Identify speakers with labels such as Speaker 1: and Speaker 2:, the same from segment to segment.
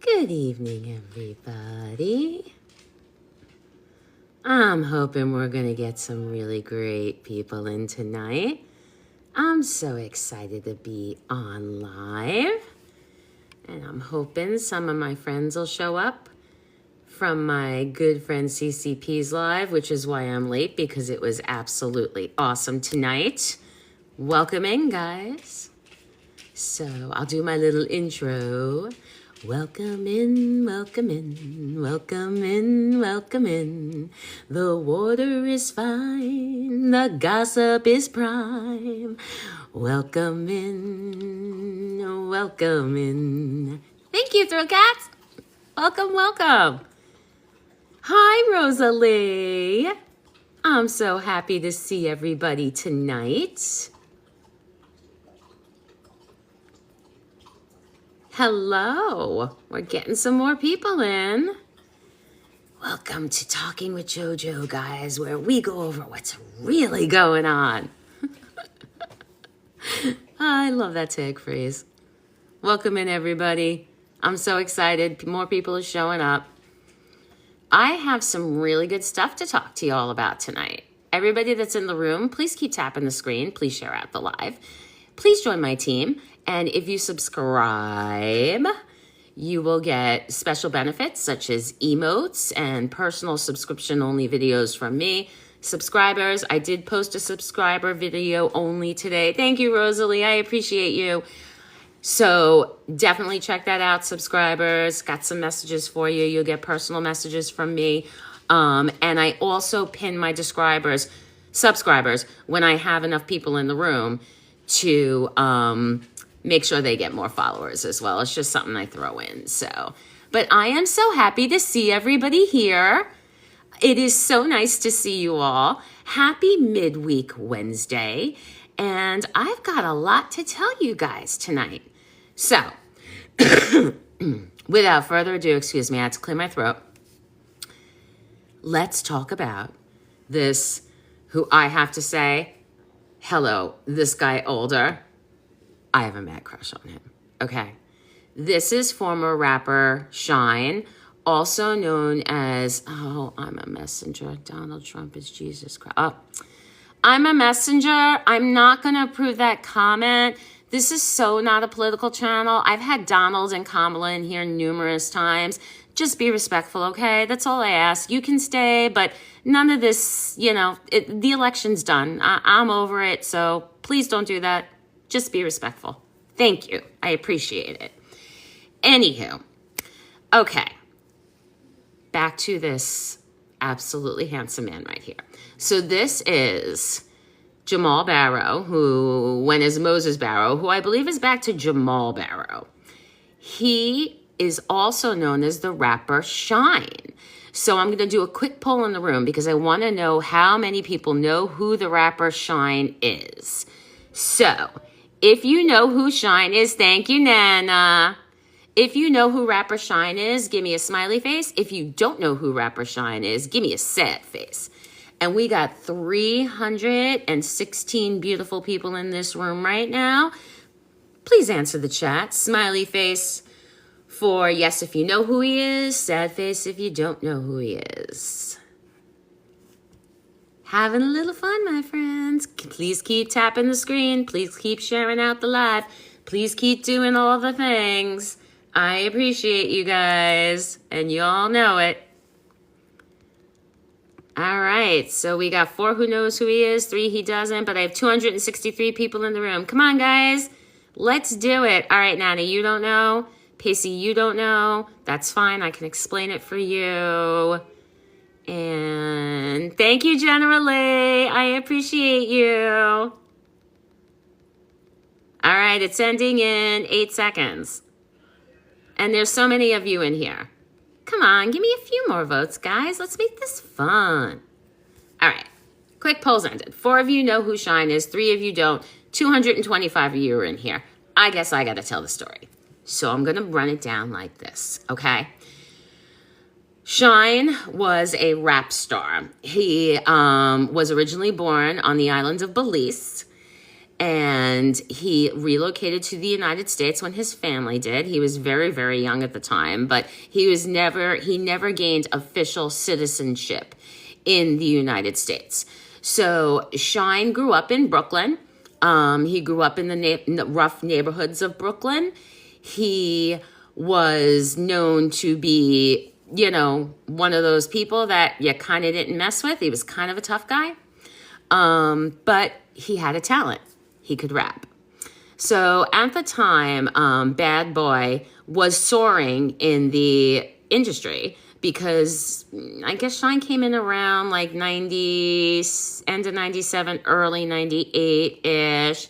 Speaker 1: Good evening, everybody. I'm hoping we're going to get some really great people in tonight. I'm so excited to be on live. And I'm hoping some of my friends will show up from my good friend CCP's live, which is why I'm late, because it was absolutely awesome tonight. Welcome in, guys. So I'll do my little intro. Welcome in, welcome in, welcome in, welcome in. The water is fine, the gossip is prime. Welcome in, welcome in. Thank you, Throw Cats. Welcome, welcome. Hi, Rosalie. I'm so happy to see everybody tonight. Hello, we're getting some more people in. Welcome to Talking with JoJo, guys, where we go over what's really going on. I love that tag phrase. Welcome in, everybody. I'm so excited. More people are showing up. I have some really good stuff to talk to you all about tonight. Everybody that's in the room, please keep tapping the screen. Please share out the live. Please join my team. And if you subscribe, you will get special benefits such as emotes and personal subscription-only videos from me. Subscribers, I did post a subscriber video only today. Thank you, Rosalie. I appreciate you. So definitely check that out, subscribers. Got some messages for you. You'll get personal messages from me. And I also pin my subscribers when I have enough people in the room to make sure they get more followers as well. It's just something I throw in. But I am so happy to see everybody here. It is so nice to see you all. Happy midweek Wednesday. And I've got a lot to tell you guys tonight. So, without further ado, excuse me, I had to clear my throat. Let's talk about this, who I have to say, hello, this guy older. I have a mad crush on him, okay? This is former rapper Shyne, also known as, I'm a messenger. Donald Trump is Jesus Christ. I'm a messenger. I'm not going to approve that comment. This is so not a political channel. I've had Donald and Kamala in here numerous times. Just be respectful, okay? That's all I ask. You can stay, but none of this, the election's done. I'm over it, so please don't do that. Just be respectful. Thank you. I appreciate it. Anywho, okay. Back to this absolutely handsome man right here. So this is Jamal Barrow, who went as Moses Barrow, who I believe is back to Jamal Barrow. He is also known as the rapper Shyne. So I'm going to do a quick poll in the room because I want to know how many people know who the rapper Shyne is. So if you know who Shyne is, thank you, Nana. If you know who rapper Shyne is, give me a smiley face. If you don't know who rapper Shyne is, give me a sad face. And we got 316 beautiful people in this room right now. Please answer the chat. Smiley face for yes if you know who he is, sad face if you don't know who he is. Having a little fun, my friends. Please keep tapping the screen. Please keep sharing out the live. Please keep doing all the things. I appreciate you guys, and you all know it. All right, so we got 4 who knows who he is, 3 he doesn't, but I have 263 people in the room. Come on, guys. Let's do it. All right, Nana, you don't know. Pacey, you don't know. That's fine. I can explain it for you. And thank you, Generally. I appreciate you. All right, it's ending in 8 seconds. And there's so many of you in here. Come on, give me a few more votes, guys. Let's make this fun. All right, quick polls ended. 4 of you know who Shyne is. 3 of you don't. 225 of you are in here. I guess I got to tell the story. So I'm going to run it down like this, okay? Shyne was a rap star. He was originally born on the island of Belize. and he relocated to the United States when his family did. He was very, very young at the time, but he never gained official citizenship in the United States. So Shyne grew up in Brooklyn. He grew up in the rough neighborhoods of Brooklyn. He was known to be, one of those people that you kind of didn't mess with. He was kind of a tough guy. But he had a talent. He could rap. So at the time, Bad Boy was soaring in the industry because I guess Shyne came in around like 90, end of 97, early 98-ish.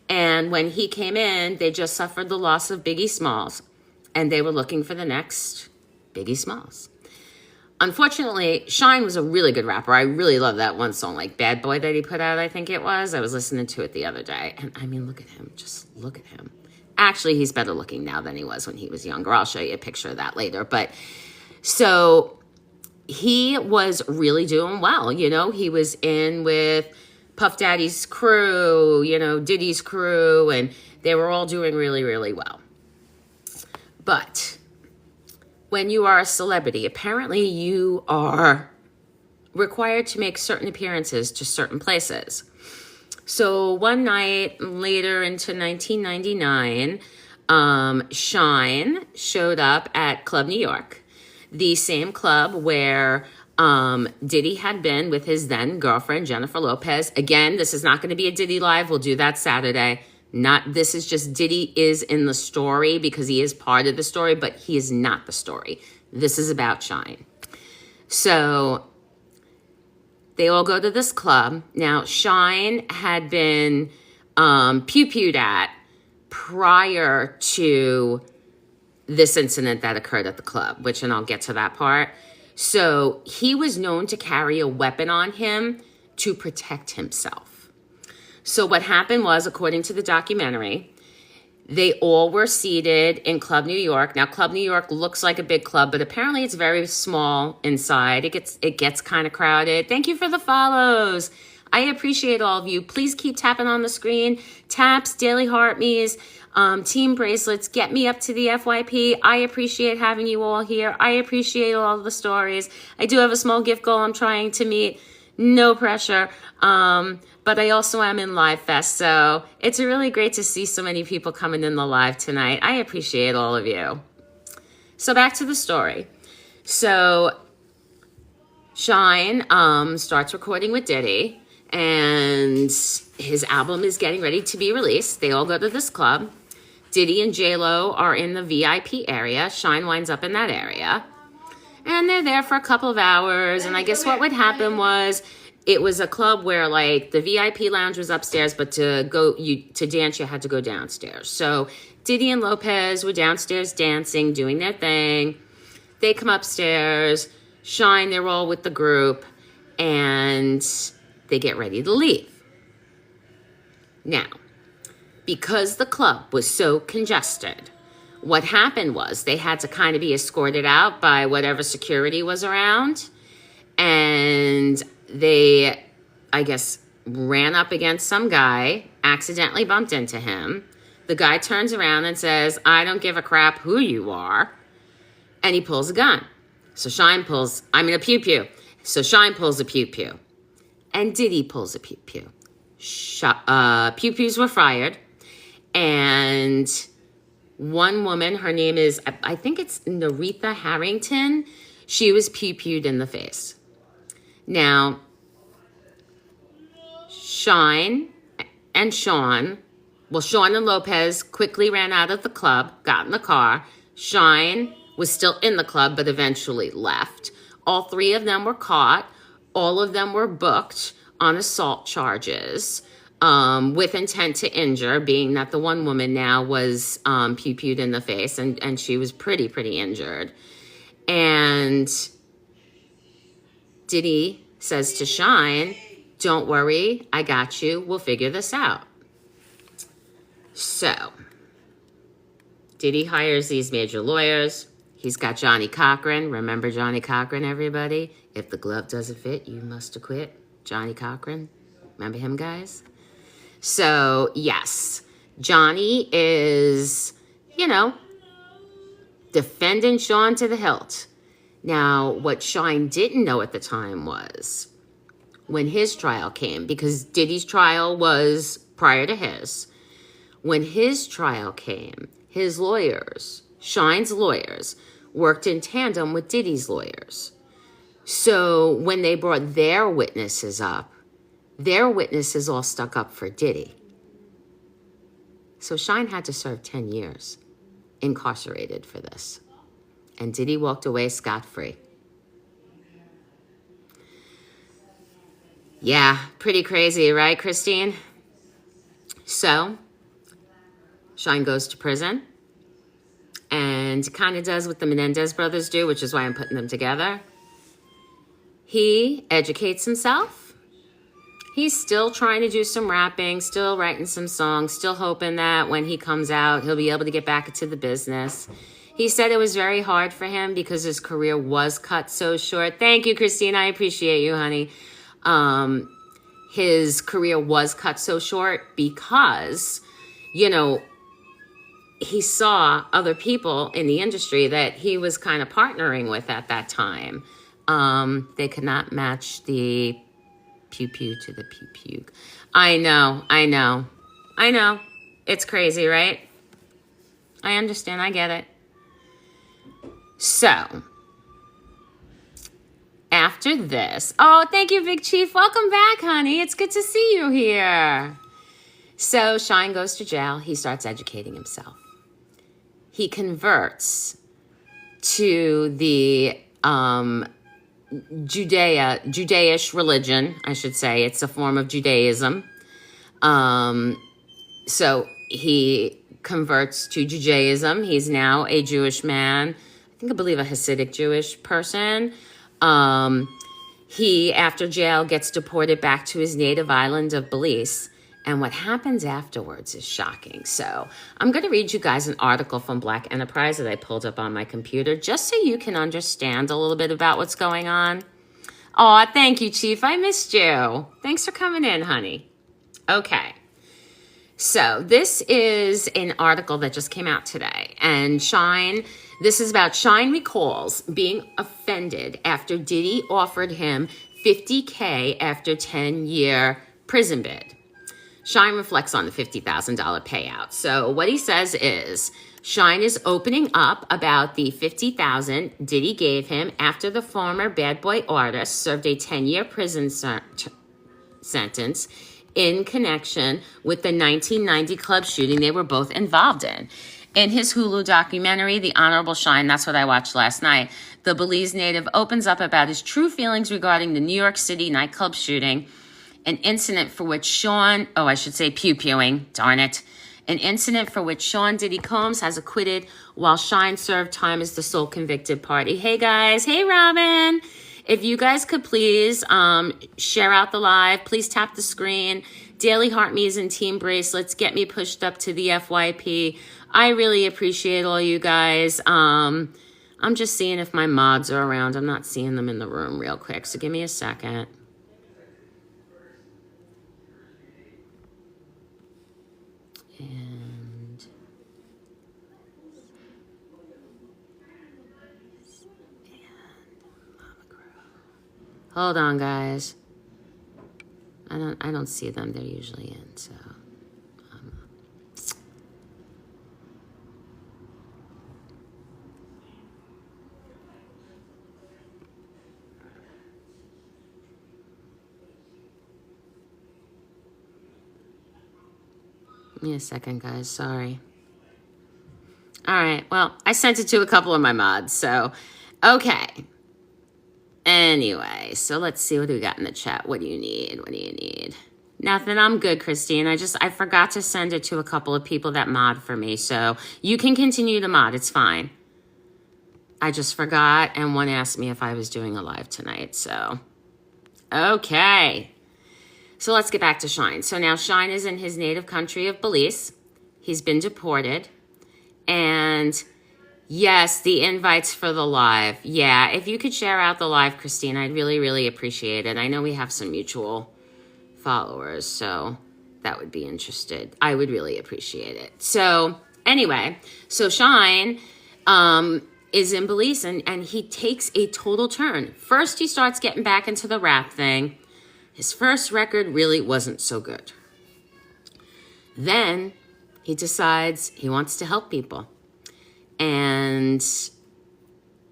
Speaker 1: And when he came in, they just suffered the loss of Biggie Smalls. And they were looking for the next Biggie Smalls. Unfortunately, Shyne was a really good rapper. I really love that one song, like Bad Boy that he put out, I think it was. I was listening to it the other day. And I mean, look at him. Just look at him. Actually, he's better looking now than he was when he was younger. I'll show you a picture of that later. But so he was really doing well. He was in with Puff Daddy's crew, Diddy's crew, and they were all doing really, really well. But when you are a celebrity, apparently you are required to make certain appearances to certain places. So one night later into 1999, Shyne showed up at Club New York, the same club where Diddy had been with his then girlfriend, Jennifer Lopez. Again, this is not going to be a Diddy Live. We'll do that Saturday. This is just Diddy is in the story because he is part of the story, but he is not the story. This is about Shyne. So they all go to this club. Now, Shyne had been pew-pewed at prior to this incident that occurred at the club, and I'll get to that part. So he was known to carry a weapon on him to protect himself. So what happened was, according to the documentary, they all were seated in Club New York. Now, Club New York looks like a big club, but apparently it's very small inside. It gets kind of crowded. Thank you for the follows. I appreciate all of you. Please keep tapping on the screen. Taps, Daily Heart Me's, Team Bracelets, get me up to the FYP. I appreciate having you all here. I appreciate all the stories. I do have a small gift goal I'm trying to meet. No pressure. But I also am in Live Fest, so it's really great to see so many people coming in the live tonight. I appreciate all of you. So back to the story. So Shyne starts recording with Diddy, and his album is getting ready to be released. They all go to this club. Diddy and J-Lo are in the VIP area. Shyne winds up in that area. And they're there for a couple of hours, and I guess what would happen was, it was a club where like the VIP lounge was upstairs, but to dance, you had to go downstairs. So Diddy and Lopez were downstairs dancing, doing their thing. They come upstairs, Shyne, they're all with the group, and they get ready to leave. Now, because the club was so congested, what happened was they had to kind of be escorted out by whatever security was around, and they, I guess, ran up against some guy, accidentally bumped into him. The guy turns around and says, I don't give a crap who you are. And he pulls a gun. So Shyne pulls, a pew-pew. So Shyne pulls a pew-pew. And Diddy pulls a pew-pew. Pew-pews were fired. And one woman, her name is, I think it's Naretha Harrington. She was pew-pewed in the face. Now, Shyne and Sean and Lopez quickly ran out of the club, got in the car. Shyne was still in the club, but eventually left. All three of them were caught. All of them were booked on assault charges with intent to injure, being that the one woman now was pew-pewed in the face, and she was pretty injured. And Diddy says to Shyne, don't worry, I got you. We'll figure this out. So, Diddy hires these major lawyers. He's got Johnny Cochran. Remember Johnny Cochran, everybody? If the glove doesn't fit, you must acquit. Johnny Cochran. Remember him, guys? So, yes, Johnny is, defending Sean to the hilt. Now, what Shyne didn't know at the time was when his trial came, because Diddy's trial was prior to his. When his trial came, his lawyers, Shyne's lawyers, worked in tandem with Diddy's lawyers. So when they brought their witnesses up, their witnesses all stuck up for Diddy. So Shyne had to serve 10 years incarcerated for this. And Diddy walked away scot-free. Yeah, pretty crazy, right, Christine? So, Shyne goes to prison and kind of does what the Menendez brothers do, which is why I'm putting them together. He educates himself. He's still trying to do some rapping, still writing some songs, still hoping that when he comes out, he'll be able to get back into the business. He said it was very hard for him because his career was cut so short. Thank you, Christine. I appreciate you, honey. His career was cut so short because, he saw other people in the industry that he was kind of partnering with at that time. They could not match the pew-pew to the pew-pew. I know. It's crazy, right? I understand. I get it. So, after this, oh, thank you, Big Chief. Welcome back, honey. It's good to see you here. So, Shyne goes to jail. He starts educating himself. He converts to the Judaish religion, I should say. It's a form of Judaism. So, he converts to Judaism. He's now a Jewish man. I believe a Hasidic Jewish person. He, after jail, gets deported back to his native island of Belize. And what happens afterwards is shocking. So I'm going to read you guys an article from Black Enterprise that I pulled up on my computer just so you can understand a little bit about what's going on. Oh, thank you, Chief. I missed you. Thanks for coming in, honey. Okay. So this is an article that just came out today. And this is about Shyne recalls being offended after Diddy offered him $50K after 10-year prison bid. Shyne reflects on the $50,000 payout. So what he says is, Shyne is opening up about the $50,000 Diddy gave him after the former Bad Boy artist served a 10-year prison sentence in connection with the 1990 club shooting they were both involved in. In his HULU documentary, The Honorable Shyne, that's what I watched last night, the Belize native opens up about his true feelings regarding the New York City nightclub shooting, an incident for which pew-pewing, darn it, an incident for which Sean Diddy Combs has acquitted while Shyne served time as the sole convicted party. Hey, guys. Hey, Robin. If you guys could please share out the live, please tap the screen. Daily Heart Me's and Team Bracelets, get me pushed up to the FYP. I really appreciate all you guys. I'm just seeing if my mods are around. I'm not seeing them in the room real quick, so give me a second. Hold on, guys. I don't see them. They're usually in, so. Give me a second, guys. Sorry. All right. Well, I sent it to a couple of my mods, so. Okay. Anyway, so let's see, what do we got in the chat? What do you need? Nothing. I'm good, Christine. I forgot to send it to a couple of people that mod for me, so you can continue to mod. It's fine. I just forgot, and one asked me if I was doing a live tonight, so. Okay. So let's get back to Shyne. So now Shyne is in his native country of Belize. He's been deported, and yes, the invites for the live. Yeah, if you could share out the live, Christine, I'd really, really appreciate it. I know we have some mutual followers, so that would be interested. I would really appreciate it. So anyway, so Shyne is in Belize, and he takes a total turn. First, he starts getting back into the rap thing. His first record really wasn't so good. Then he decides he wants to help people. And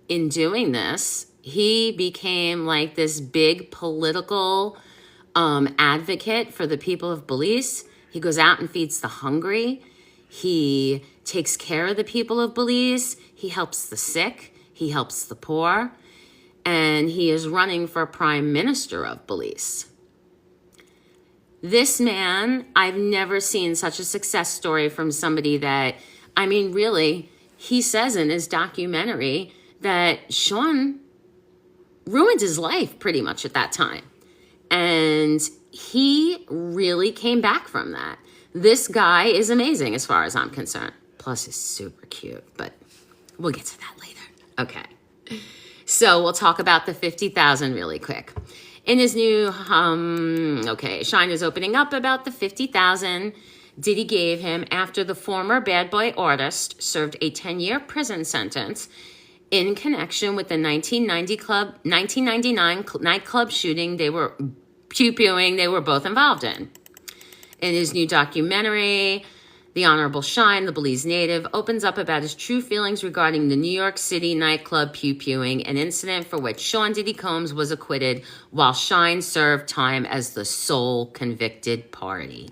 Speaker 1: in doing this, he became like this big political advocate for the people of Belize. He goes out and feeds the hungry. He takes care of the people of Belize. He helps the sick. He helps the poor. And he is running for prime minister of Belize. This man, I've never seen such a success story from somebody that, I mean, really, he says in his documentary that Shyne ruined his life pretty much at that time. And he really came back from that. This guy is amazing as far as I'm concerned. Plus, he's super cute, but we'll get to that later. Okay. So we'll talk about the 50,000 really quick. In his new, Shyne is opening up about the 50,000 Diddy gave him after the former bad boy artist served a 10-year prison sentence in connection with the 1999 nightclub shooting they were pew-pewing they were both involved in. In his new documentary, the Honorable Shyne, the Belize native, opens up about his true feelings regarding the New York City nightclub pew-pewing, an incident for which Sean Diddy Combs was acquitted while Shyne served time as the sole convicted party.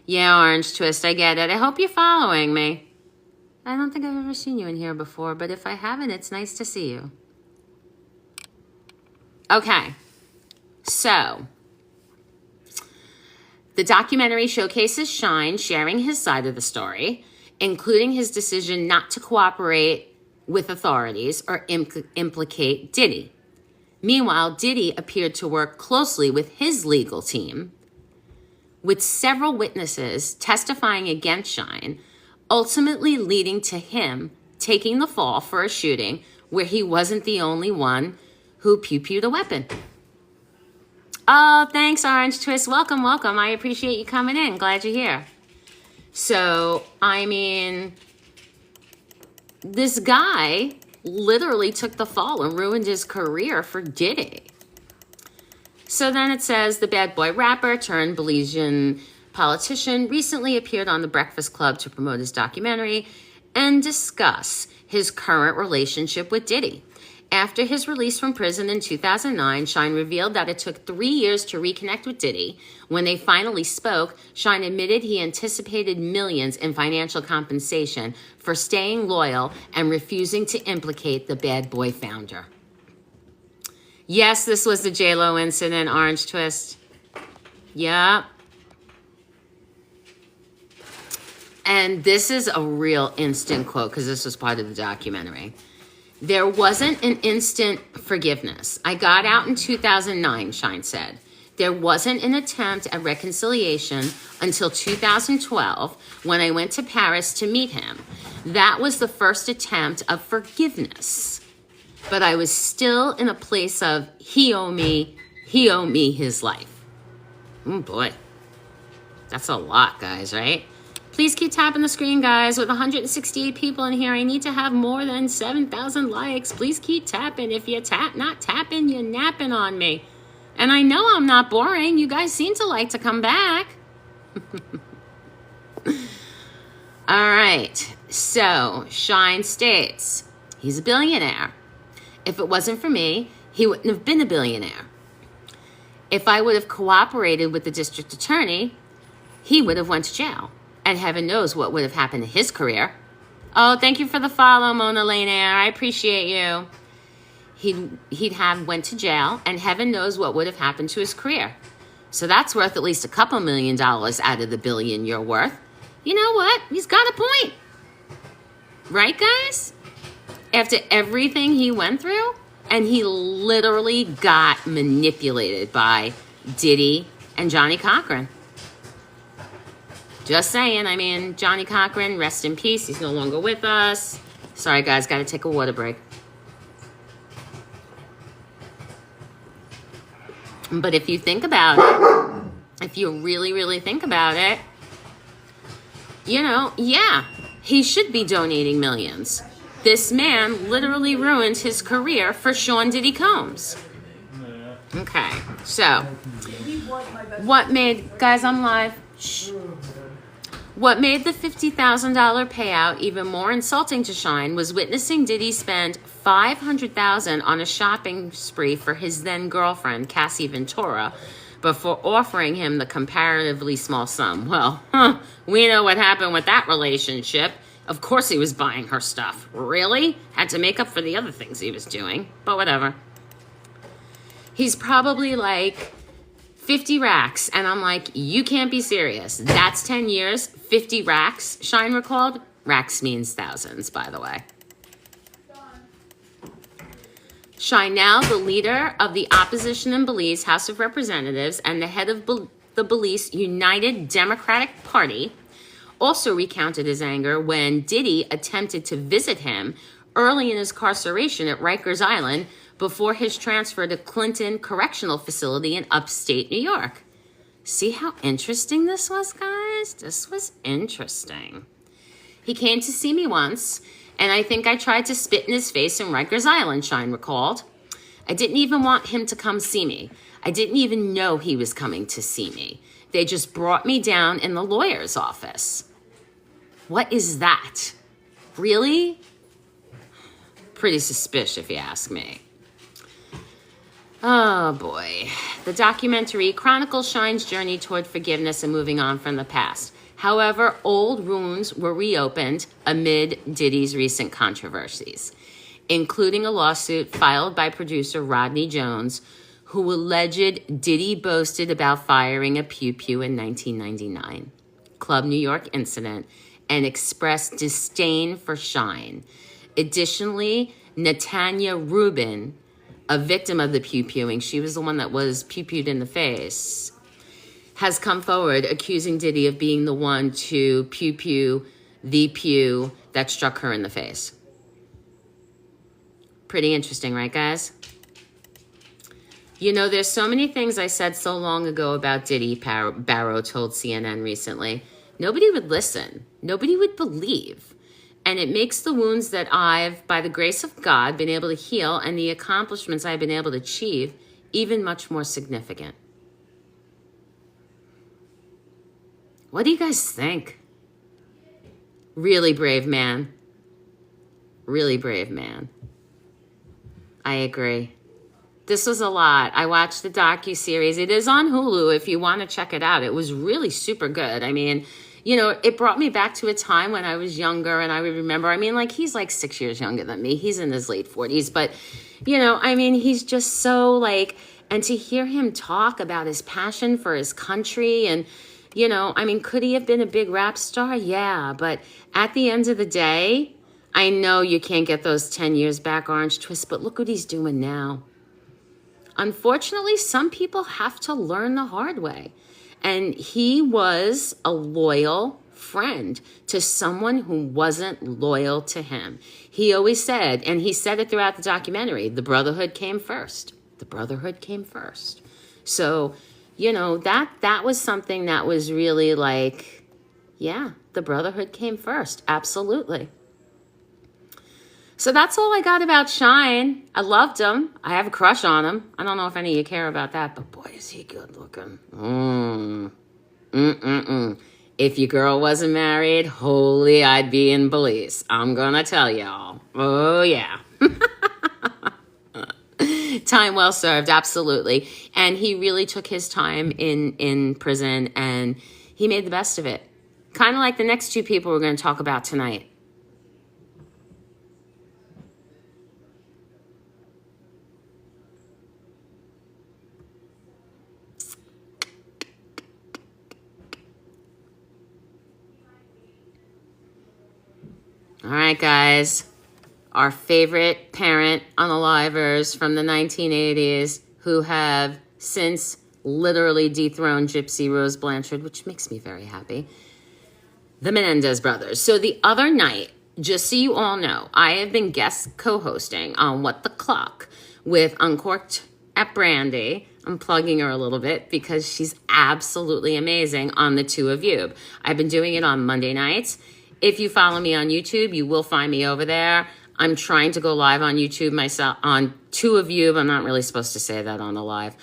Speaker 1: Yeah, Orange Twist, I get it. I hope you're following me. I don't think I've ever seen you in here before, but if I haven't, it's nice to see you. Okay, so the documentary showcases Shyne sharing his side of the story, including his decision not to cooperate with authorities or implicate Diddy. Meanwhile, Diddy appeared to work closely with his legal team, with several witnesses testifying against Shyne, ultimately leading to him taking the fall for a shooting where he wasn't the only one who pew-pewed a weapon. Oh, thanks, Orange Twist. Welcome, welcome. I appreciate you coming in. Glad you're here. So, I mean, this guy literally took the fall and ruined his career for Diddy. So then it says the bad boy rapper turned Belizean politician recently appeared on The Breakfast Club to promote his documentary and discuss his current relationship with Diddy. After his release from prison in 2009, Shyne revealed that it took 3 years to reconnect with Diddy. When they finally spoke, Shyne admitted he anticipated millions in financial compensation for staying loyal and refusing to implicate the bad boy founder. Yes, this was the J-Lo incident, Orange Twist. Yeah. And this is a real instant quote because this was part of the documentary. There wasn't an instant forgiveness. I got out in 2009, Shyne said. There wasn't an attempt at reconciliation until 2012 when I went to Paris to meet him. That was the first attempt of forgiveness. But I was still in a place of he owe me his life. Oh boy. That's a lot, guys, right? Please keep tapping the screen, guys. With 168 people in here, I need to have more than 7,000 likes. Please keep tapping. If you're not tapping, you're napping on me. And I know I'm not boring. You guys seem to like to come back. All right. So, Shyne states, he's a billionaire. If it wasn't for me, he wouldn't have been a billionaire. If I would have cooperated with the district attorney, he would have went to jail. And heaven knows what would have happened to his career. Oh, thank you for the follow, Mona Lanair. I appreciate you. He'd have went to jail, and heaven knows what would have happened to his career. So that's worth at least a couple $1 million out of the billion you're worth. You know what? He's got a point. Right, guys? After everything he went through, and he literally got manipulated by Diddy and Johnny Cochran. Just saying, I mean, Johnny Cochran, rest in peace. He's no longer with us. Sorry, guys, got to take a water break. But if you think about it, if you really, really think about it, you know, yeah, he should be donating millions. This man literally ruined his career for Sean Diddy Combs. Okay, so what made, guys, I'm live. Shh. What made the $50,000 payout even more insulting to Shyne was witnessing Diddy spend $500,000 on a shopping spree for his then girlfriend, Cassie Ventura, before offering him the comparatively small sum. Well, we know what happened with that relationship. Of course he was buying her stuff. Really? Had to make up for the other things he was doing, but whatever. He's probably like 50 racks, and I'm like, you can't be serious. That's 10 years, 50 racks, Shyne recalled. Racks means thousands, by the way. Shyne, now the leader of the opposition in Belize House of Representatives and the head of the Belize United Democratic Party, also recounted his anger when Diddy attempted to visit him early in his incarceration at Rikers Island before his transfer to Clinton Correctional Facility in upstate New York. See how interesting this was, guys? This was interesting. He came to see me once, and I think I tried to spit in his face in Rikers Island, Shyne recalled. I didn't even want him to come see me. I didn't even know he was coming to see me. They just brought me down in the lawyer's office. What is that? Really? Pretty suspicious, if you ask me. Oh boy. The documentary chronicles Shyne's journey toward forgiveness and moving on from the past. However, old wounds were reopened amid Diddy's recent controversies, including a lawsuit filed by producer Rodney Jones, who alleged Diddy boasted about firing a pew-pew in 1999 Club New York incident and expressed disdain for Shyne. Additionally, Netanya Rubin, a victim of the pew-pewing, she was the one that was pew-pewed in the face, has come forward accusing Diddy of being the one to pew-pew the pew that struck her in the face. Pretty interesting, right, guys? You know, there's so many things I said so long ago about Diddy, Barrow told CNN recently. Nobody would listen. Nobody would believe. And it makes the wounds that I've, by the grace of God, been able to heal and the accomplishments I've been able to achieve even much more significant. What do you guys think? Really brave man. Really brave man. I agree. This was a lot. I watched the docuseries. It is on Hulu if you want to check it out. It was really super good. I mean, you know, it brought me back to a time when I was younger, and I would remember, I mean, like, he's like 6 years younger than me. He's in his late 40s, but, you know, I mean, he's just so, like, and to hear him talk about his passion for his country and, you know, I mean, could he have been a big rap star? Yeah, but at the end of the day, I know you can't get those 10 years back, Orange Twist, but look what he's doing now. Unfortunately, some people have to learn the hard way. And he was a loyal friend to someone who wasn't loyal to him. He always said, and he said it throughout the documentary, the brotherhood came first. The brotherhood came first. So, you know, that was something that was really like, yeah, the brotherhood came first. Absolutely. So that's all I got about Shyne. I loved him. I have a crush on him. I don't know if any of you care about that, but boy, is he good looking. If your girl wasn't married, holy, I'd be in Belize. I'm gonna tell y'all. Oh, yeah. Time well served, absolutely. And he really took his time in prison, and he made the best of it. Kind of like the next two people we're going to talk about tonight. All right, guys. Our favorite parent unalivers from the 1980s who have since literally dethroned Gypsy Rose Blanchard, which makes me very happy. The Menendez brothers. So the other night, just so you all know, I have been guest co-hosting on What the Clock with Uncorked at Brandy. I'm plugging her a little bit because she's absolutely amazing on the Two of You. I've been doing it on Monday nights. If you follow me on YouTube, you will find me over there. I'm trying to go live on YouTube myself on Two of You, but I'm not really supposed to say that on a live.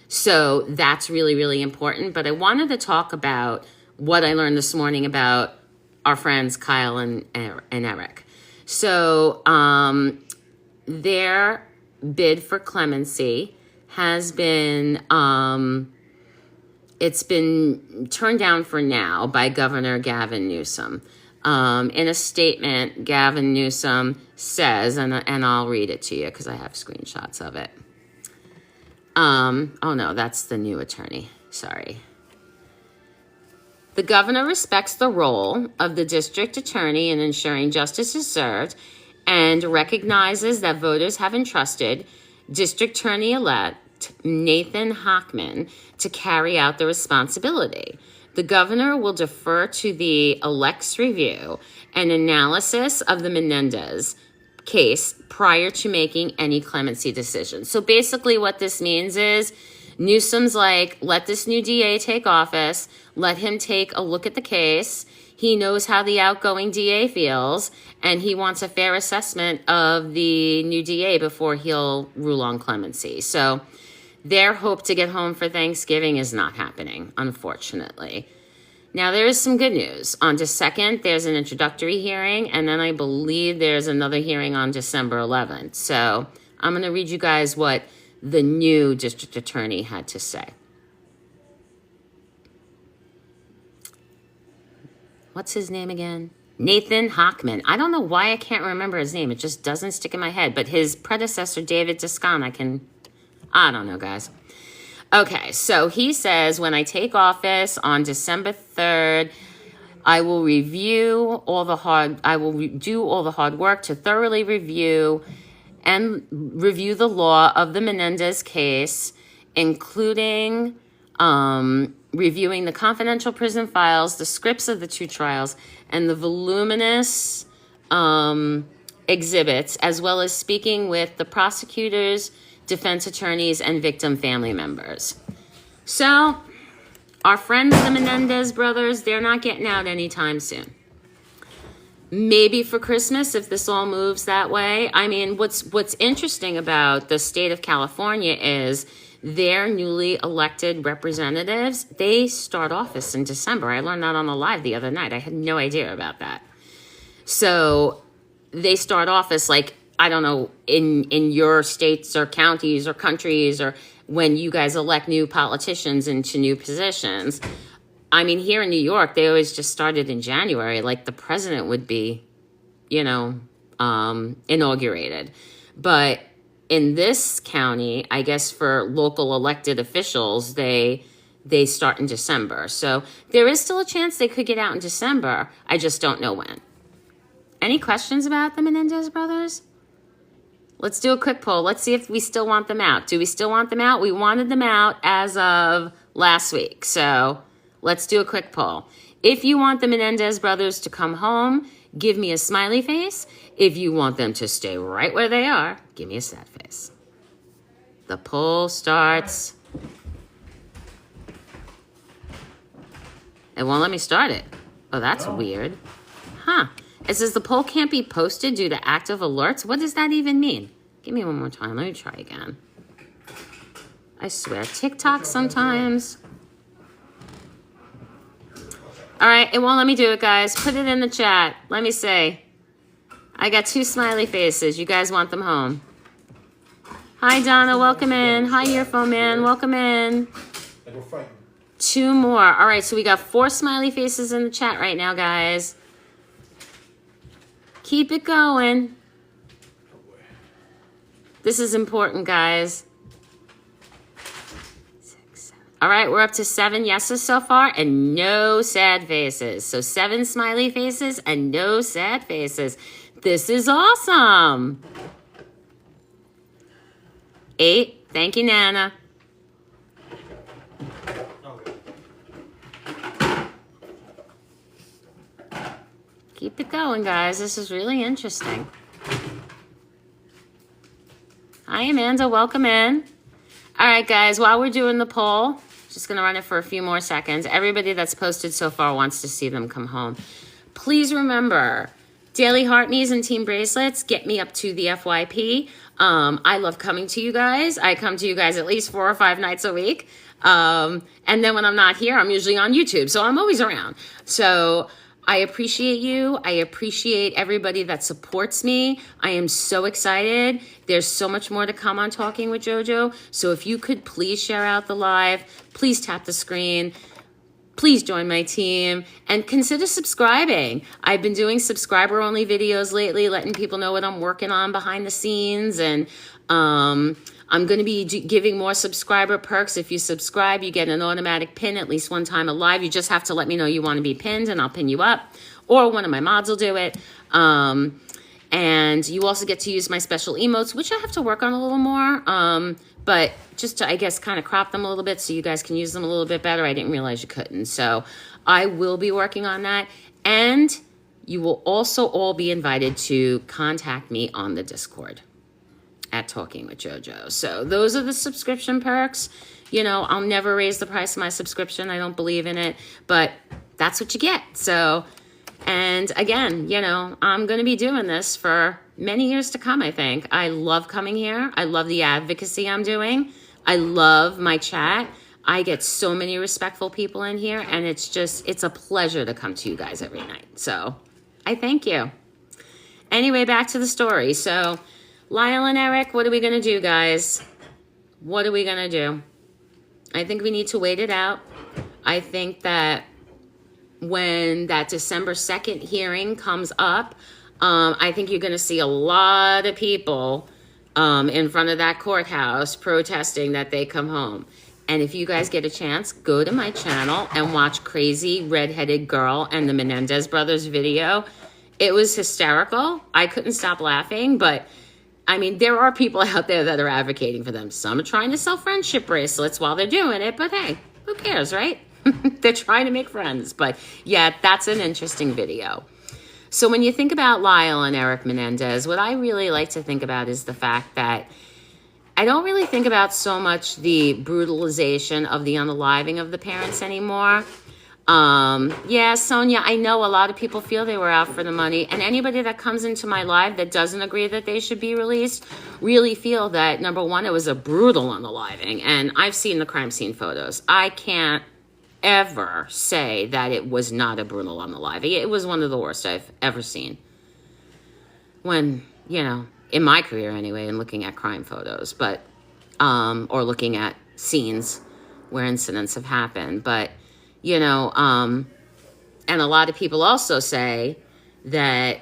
Speaker 1: So that's really, really important. But I wanted to talk about what I learned this morning about our friends Kyle and Eric. So their bid for clemency has been, it's been turned down for now by Governor Gavin Newsom. In a statement, Gavin Newsom says, and I'll read it to you because I have screenshots of it. Oh no, that's the new attorney. Sorry. The governor respects the role of the district attorney in ensuring justice is served and recognizes that voters have entrusted District Attorney-elect Nathan Hochman to carry out the responsibility. The governor will defer to the elect's review and analysis of the Menendez case prior to making any clemency decision. So basically what this means is Newsom's like, let this new DA take office, let him take a look at the case. He knows how the outgoing DA feels, and he wants a fair assessment of the new DA before he'll rule on clemency. So their hope to get home for Thanksgiving is not happening, unfortunately. Now, there is some good news. On December 2nd, there's an introductory hearing, and then I believe there's another hearing on December 11th. So I'm going to read you guys what the new district attorney had to say. What's his name again? Nathan Hochman. I don't know why I can't remember his name. It just doesn't stick in my head. But his predecessor, David Descon, I don't know, guys. Okay, so he says, when I take office on December 3rd, I will do all the hard work to thoroughly review the law of the Menendez case, including reviewing the confidential prison files, the scripts of the two trials, and the voluminous exhibits, as well as speaking with the prosecutors, defense attorneys, and victim family members. So, our friends, the Menendez brothers, they're not getting out anytime soon. Maybe for Christmas, if this all moves that way. I mean, what's interesting about the state of California is their newly elected representatives, they start office in December. I learned that on the live the other night. I had no idea about that. So they start office like, I don't know, in your states or counties or countries, or when you guys elect new politicians into new positions. I mean, here in New York, they always just started in January, like the president would be, inaugurated. But in this county, I guess for local elected officials, they start in December. So there is still a chance they could get out in December. I just don't know when. Any questions about the Menendez brothers? Let's do a quick poll. Let's see if we still want them out. Do we still want them out? We wanted them out as of last week. So let's do a quick poll. If you want the Menendez brothers to come home, give me a smiley face. If you want them to stay right where they are, give me a sad face. The poll starts. It won't let me start it. Oh, that's weird. Huh. It says the poll can't be posted due to active alerts. What does that even mean? Give me one more time. Let me try again. I swear, TikTok sometimes. All right, it won't let me do it, guys. Put it in the chat. Let me see. I got 2 smiley faces. You guys want them home. Hi, Donna. Welcome in. Hi, Earphone Man. Welcome in. 2 more. All right, so we got 4 smiley faces in the chat right now, guys. Keep it going. This is important, guys. 6, 7. All right, we're up to 7 yeses so far and no sad faces. So 7 smiley faces and no sad faces. This is awesome. 8. Thank you, Nana. Keep it going, guys. This is really interesting. Hi, Amanda. Welcome in. All right, guys, while we're doing the poll, just going to run it for a few more seconds. Everybody that's posted so far wants to see them come home. Please remember, Daily Heart Knees and Team Bracelets get me up to the FYP. I love coming to you guys. I come to you guys at least 4 or 5 nights a week. And then when I'm not here, I'm usually on YouTube. So I'm always around. So I appreciate you. I appreciate everybody that supports me. I am so excited. There's so much more to come on Talking with JoJo. So if you could please share out the live, please tap the screen. Please join my team and consider subscribing. I've been doing subscriber-only videos lately, letting people know what I'm working on behind the scenes. And I'm going to be giving more subscriber perks. If you subscribe, you get an automatic pin at least one time alive. You just have to let me know you want to be pinned, and I'll pin you up. Or one of my mods will do it. And you also get to use my special emotes, which I have to work on a little more. But just to, I guess, kind of crop them a little bit so you guys can use them a little bit better. I didn't realize you couldn't. So I will be working on that. And you will also all be invited to contact me on the Discord at Talking with JoJo. So those are the subscription perks. You know, I'll never raise the price of my subscription. I don't believe in it. But that's what you get. So, and again, you know, I'm going to be doing this for many years to come, I think. I love coming here. I love the advocacy I'm doing. I love my chat. I get so many respectful people in here, and it's a pleasure to come to you guys every night. So I thank you. Anyway, back to the story. So Lyle and Eric, what are we going to do, guys? What are we going to do? I think we need to wait it out. I think that when that December 2nd hearing comes up, I think you're going to see a lot of people in front of that courthouse protesting that they come home. And if you guys get a chance, go to my channel and watch Crazy Redheaded Girl and the Menendez Brothers video. It was hysterical. I couldn't stop laughing, but I mean, there are people out there that are advocating for them. Some are trying to sell friendship bracelets while they're doing it, but hey, who cares, right? They're trying to make friends. But yeah, that's an interesting video. So when you think about Lyle and Eric Menendez, what I really like to think about is the fact that I don't really think about so much the brutalization of the unaliving of the parents anymore. Yeah, Sonia, I know a lot of people feel they were out for the money, and anybody that comes into my live that doesn't agree that they should be released really feel that, number one, it was a brutal unaliving, and I've seen the crime scene photos. I can't ever say that it was not a brutal unaliving. It was one of the worst I've ever seen. When, you know, in my career anyway, and looking at crime photos, but, or looking at scenes where incidents have happened. But, you know, and a lot of people also say that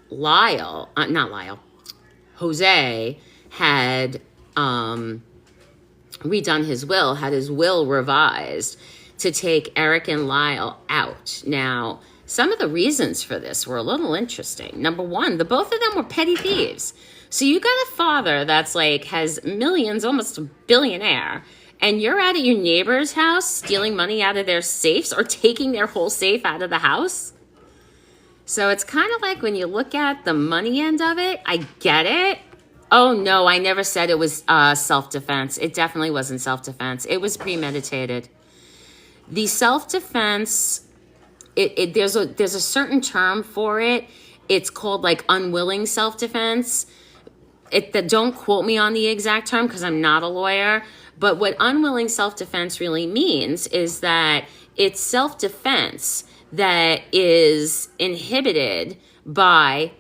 Speaker 1: Jose had redone his will, had his will revised to take Eric and Lyle out. Now, some of the reasons for this were a little interesting. Number one, the both of them were petty thieves. So you got a father that's like has millions, almost a billionaire, and you're out at your neighbor's house stealing money out of their safes or taking their whole safe out of the house. So it's kind of like when you look at the money end of it, I get it. Oh no, I never said it was self-defense. It definitely wasn't self-defense. It was premeditated. The self-defense, there's a certain term for it. It's called like unwilling self-defense. Don't quote me on the exact term because I'm not a lawyer. But what unwilling self-defense really means is that it's self-defense that is inhibited by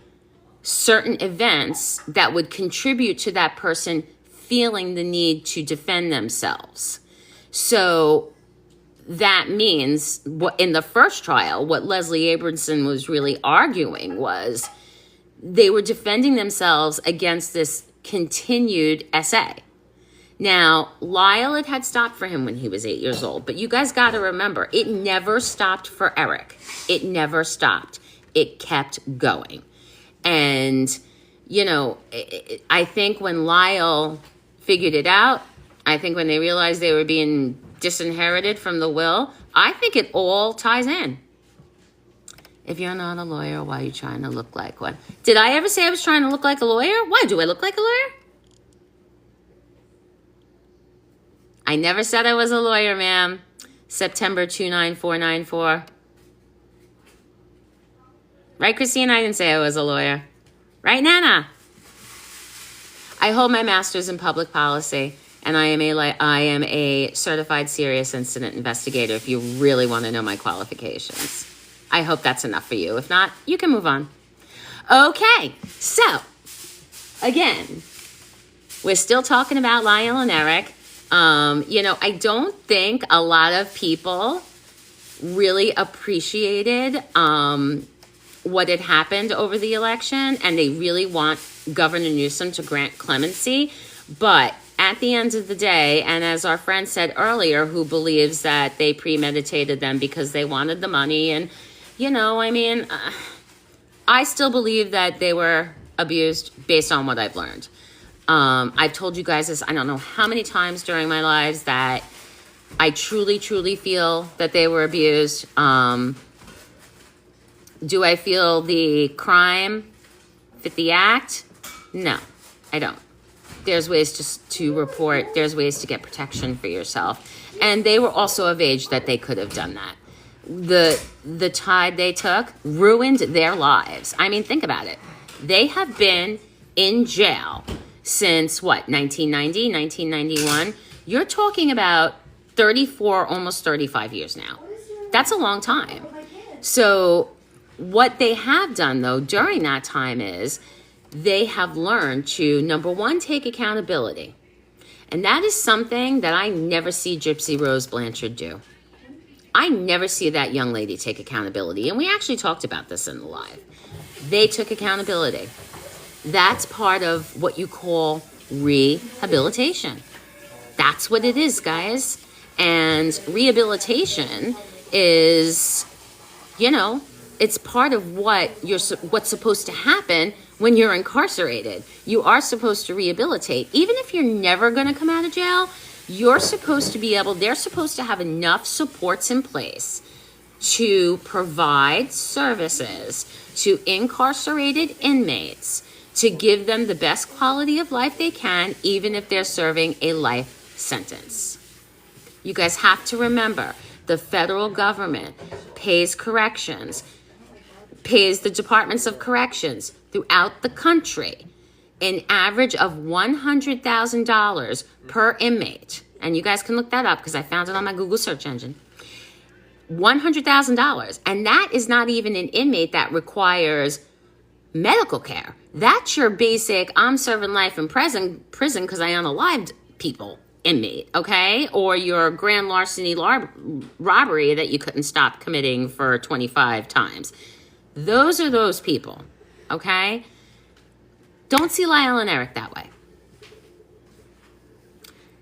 Speaker 1: certain events that would contribute to that person feeling the need to defend themselves. So that means in the first trial, what Leslie Abramson was really arguing was they were defending themselves against this continued SA. Now, Lyle had stopped for him when he was 8 years old, but you guys got to remember, it never stopped for Eric. It never stopped. It kept going. And, you know, I think when Lyle figured it out, I think when they realized they were being disinherited from the will, I think it all ties in. If you're not a lawyer, why are you trying to look like one? Did I ever say I was trying to look like a lawyer? Why? Do I look like a lawyer? I never said I was a lawyer, ma'am. September 29494. Right, Christine? I didn't say I was a lawyer. Right, Nana? I hold my master's in public policy, and I am a certified serious incident investigator if you really want to know my qualifications. I hope that's enough for you. If not, you can move on. Okay, so, again, we're still talking about Lyle and Eric. I don't think a lot of people really appreciated what had happened over the election, and they really want Governor Newsom to grant clemency. But at the end of the day, and as our friend said earlier, who believes that they premeditated them because they wanted the money, and, I still believe that they were abused based on what I've learned. I've told you guys this, I don't know how many times during my lives, that I truly, truly feel that they were abused. Do I feel the crime fit the act? No, I don't. There's ways to report. There's ways to get protection for yourself. And they were also of age that they could have done that. The tide they took ruined their lives. I mean, think about it. They have been in jail since, 1990, 1991? You're talking about 34, almost 35 years now. That's a long time. So what they have done, though, during that time is they have learned to, number one, take accountability. And that is something that I never see Gypsy Rose Blanchard do. I never see that young lady take accountability. And we actually talked about this in the live. They took accountability. That's part of what you call rehabilitation. That's what it is, guys. And rehabilitation is, it's part of what's supposed to happen when you're incarcerated. You are supposed to rehabilitate. Even if you're never going to come out of jail, they're supposed to have enough supports in place to provide services to incarcerated inmates, to give them the best quality of life they can, even if they're serving a life sentence. You guys have to remember, the federal government pays the departments of corrections throughout the country an average of $100,000 per inmate. And you guys can look that up because I found it on my Google search engine. $100,000. And that is not even an inmate that requires medical care. That's your basic, I'm serving life in prison because I unalived people inmate, okay? Or your grand larceny robbery that you couldn't stop committing for 25 times. Those are those people, okay? Don't see Lyle and Eric that way.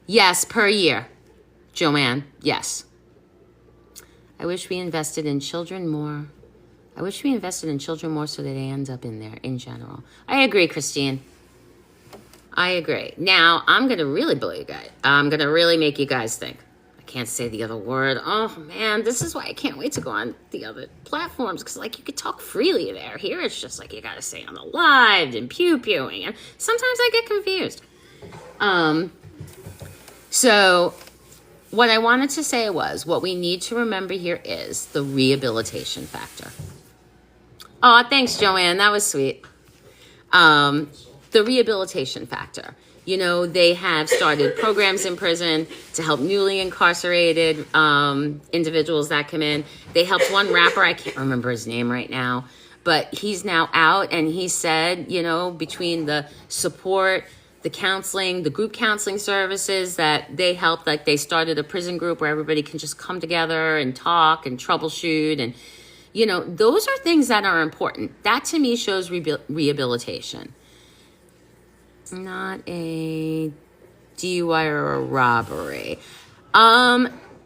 Speaker 1: Yes, per year. Joanne, yes. I wish we invested in children more. I wish we invested in children more so that they end up in there in general. I agree, Christine. I agree. Now, I'm going to really blow you guys. I'm going to really make you guys think. I can't say the other word. Oh, man, this is why I can't wait to go on the other platforms, because, you could talk freely there. Here, it's just you got to say on the live and pew-pewing. And sometimes I get confused. So what I wanted to say was, what we need to remember here is the rehabilitation factor. Oh, thanks, Joanne. That was sweet. The rehabilitation factor. They have started programs in prison to help newly incarcerated individuals that come in. They helped one rapper, I can't remember his name right now, but he's now out, and he said, between the support, the counseling, the group counseling services that they helped, they started a prison group where everybody can just come together and talk and troubleshoot. And, those are things that are important. That to me shows rehabilitation. Not a DUI or a robbery.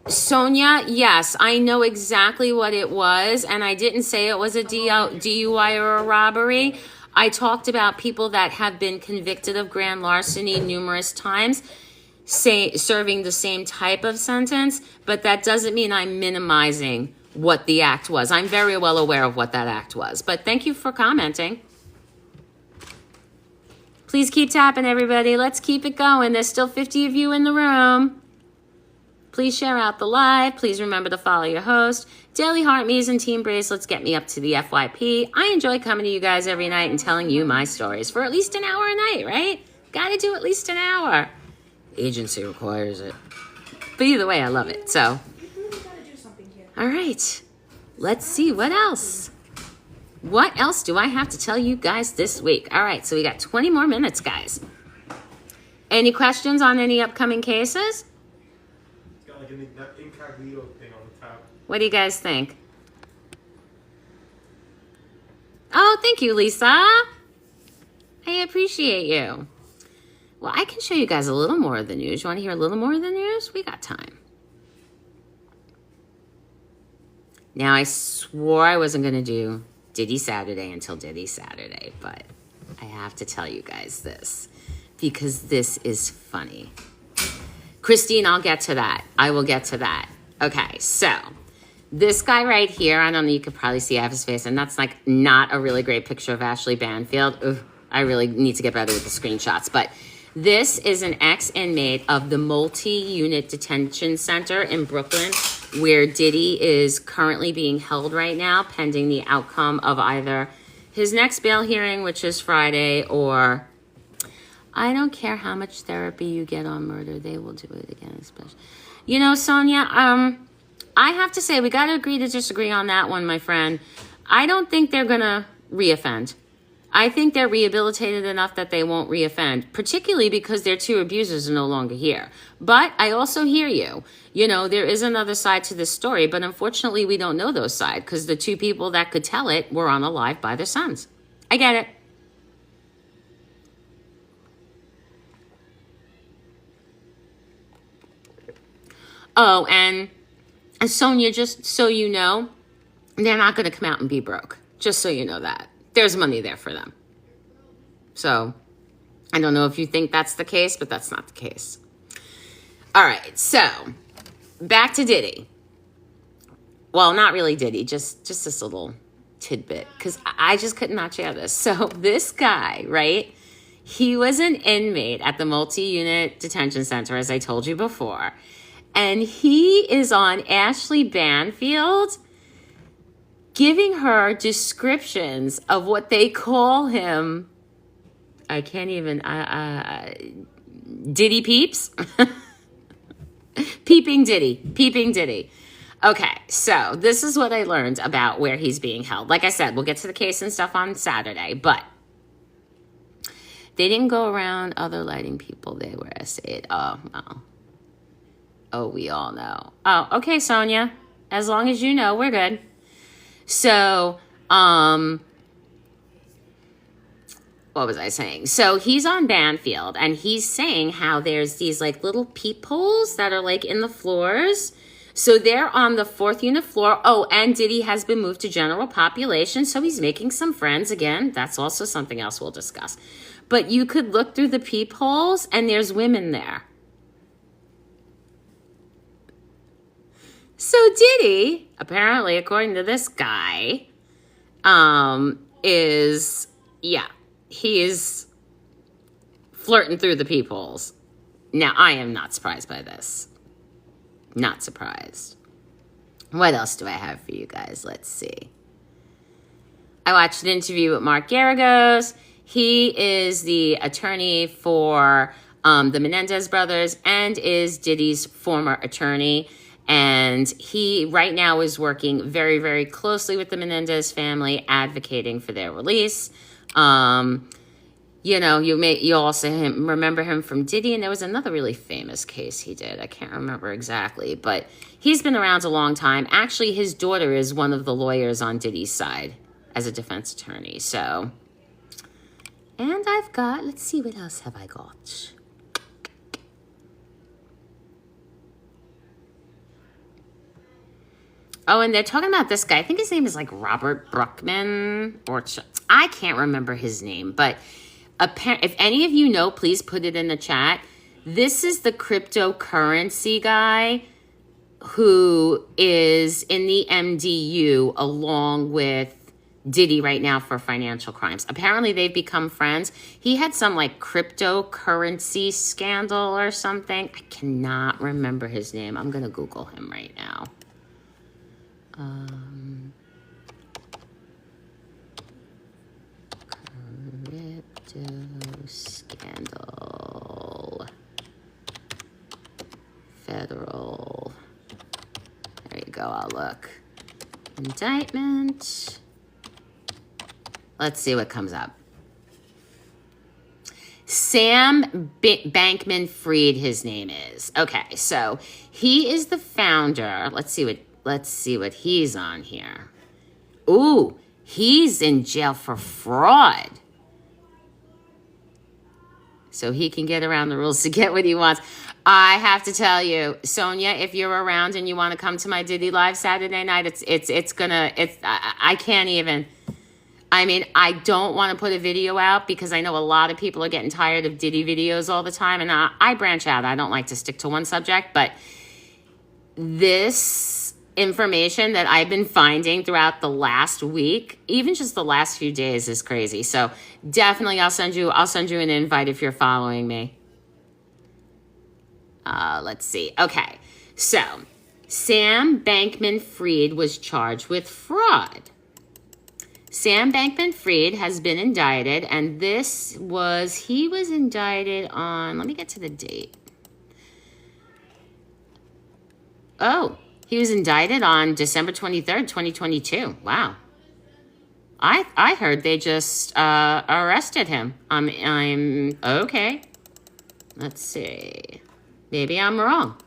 Speaker 1: Sonia, yes, I know exactly what it was, and I didn't say it was a DUI or a robbery. I talked about people that have been convicted of grand larceny numerous times, serving the same type of sentence, but that doesn't mean I'm minimizing what the act was. I'm very well aware of what that act was, but thank you for commenting. Please keep tapping, everybody. Let's keep it going. There's still 50 of you in the room. Please share out the live. Please remember to follow your host. Daily Heart Me's and Team Bracelets get me up to the FYP. I enjoy coming to you guys every night and telling you my stories for at least an hour a night, right? Gotta do at least an hour. Agency requires it. But either way, I love it. So, all right. Let's see what else. What else do I have to tell you guys this week? All right, so we got 20 more minutes, guys. Any questions on any upcoming cases?
Speaker 2: It's got like an incognito thing on the top.
Speaker 1: What do you guys think? Oh, thank you, Lisa. I appreciate you. Well, I can show you guys a little more of the news. You want to hear a little more of the news? We got time. Now, I swore I wasn't going to do Diddy Saturday until Diddy Saturday, but I have to tell you guys this because this is funny. Christine, I'll get to that. I will get to that. Okay, so this guy right here, I don't know, you could probably see I have his face, and that's like not a really great picture of Ashley Banfield. Ugh, I really need to get better with the screenshots, but this is an ex-inmate of the multi-unit detention center in Brooklyn, where Diddy is currently being held right now, pending the outcome of either his next bail hearing, which is Friday, or I don't care how much therapy you get on murder, they will do it again, especially. You know, Sonia, I have to say, we got to agree to disagree on that one, my friend. I don't think they're going to reoffend. I think they're rehabilitated enough that they won't reoffend, particularly because their two abusers are no longer here. But I also hear you. You know, there is another side to this story, but unfortunately we don't know those sides because the two people that could tell it were unalived by their sons. I get it. Oh, and Sonia, just so you know, they're not going to come out and be broke. Just so you know that. There's money there for them. So, I don't know if you think that's the case, but that's not the case. All right, so, back to Diddy. Well, not really Diddy, just this little tidbit, because I just could not share this. So, this guy, right, he was an inmate at the multi-unit detention center, as I told you before, and he is on Ashley Banfield, giving her descriptions of what they call him. I can't even, Diddy peeps? Peeping Diddy. Okay, so this is what I learned about where he's being held. Like I said, we'll get to the case and stuff on Saturday, but they didn't go around other lighting people. They were essayed. Oh, we all know. Oh, okay, Sonia. As long as you know, we're good. So, what was I saying? So he's on Banfield and he's saying how there's these like little peepholes that are like in the floors. So they're on the 4th unit floor. Oh, and Diddy has been moved to general population. So he's making some friends again. That's also something else we'll discuss. But you could look through the peepholes and there's women there. So Diddy, apparently, according to this guy, he's flirting through the peepholes. Now, I am not surprised by this. Not surprised. What else do I have for you guys? Let's see. I watched an interview with Mark Garagos. He is the attorney for the Menendez brothers and is Diddy's former attorney. And he right now is working very, very closely with the Menendez family, advocating for their release. You know, you also remember him from Diddy, and there was another really famous case he did. I can't remember exactly, but he's been around a long time. Actually, his daughter is one of the lawyers on Diddy's side as a defense attorney. So, and I've got, let's see, what else have I got? Oh, and they're talking about this guy. I think his name is like Robert Bruckman, or I can't remember his name. But if any of you know, please put it in the chat. This is the cryptocurrency guy who is in the MDU along with Diddy right now for financial crimes. Apparently they've become friends. He had some like cryptocurrency scandal or something. I cannot remember his name. I'm going to Google him right now. Crypto scandal. Federal. There you go. I'll look. Indictment. Let's see what comes up. Sam Bankman-Fried, his name is. Okay, so he is the founder. Let's see what he's on here. Ooh, he's in jail for fraud. So he can get around the rules to get what he wants. I have to tell you, Sonia, if you're around and you want to come to my Diddy Live Saturday night, I can't even. I mean, I don't want to put a video out because I know a lot of people are getting tired of Diddy videos all the time. And I branch out. I don't like to stick to one subject. But this information that I've been finding throughout the last week, even just the last few days, is crazy. So definitely I'll send you an invite if you're following me. Let's see. Okay. So Sam Bankman-Fried was charged with fraud. Sam Bankman-Fried has been indicted, and he was indicted on, let me get to the date. Oh, he was indicted on December 23rd, 2022. Wow. I heard they just arrested him. I'm okay. Let's see. Maybe I'm wrong.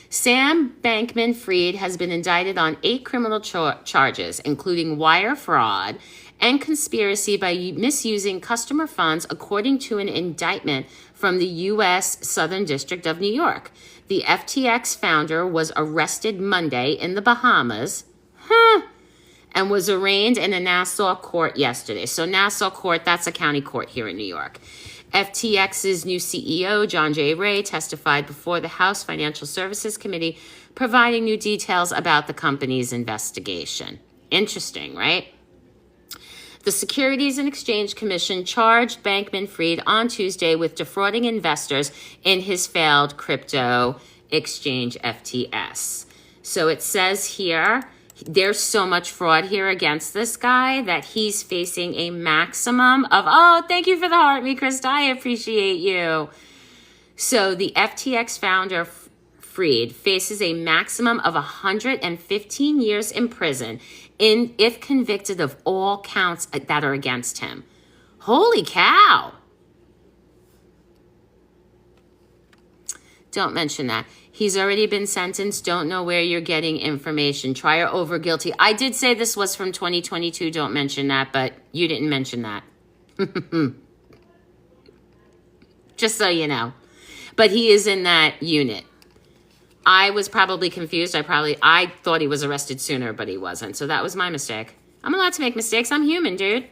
Speaker 1: Sam Bankman-Fried has been indicted on 8 criminal charges, including wire fraud and conspiracy by misusing customer funds, according to an indictment from the U.S. Southern District of New York. The FTX founder was arrested Monday in the Bahamas, and was arraigned in a Nassau court yesterday. So Nassau court, that's a county court here in New York. FTX's new CEO, John J. Ray, testified before the House Financial Services Committee, providing new details about the company's investigation. Interesting, right? The Securities and Exchange Commission charged Bankman-Fried on Tuesday with defrauding investors in his failed crypto exchange FTS. So it says here, there's so much fraud here against this guy that he's facing a maximum of, oh, thank you for the heart, me, Krista. I appreciate you. So the FTX founder, Fried, faces a maximum of 115 years in prison if convicted of all counts that are against him. Holy cow. Don't mention that. He's already been sentenced. Don't know where you're getting information. Trial over guilty. I did say this was from 2022. Don't mention that, but you didn't mention that. Just so you know. But he is in that unit. I was probably confused. I thought he was arrested sooner, but he wasn't. So that was my mistake. I'm allowed to make mistakes. I'm human, dude.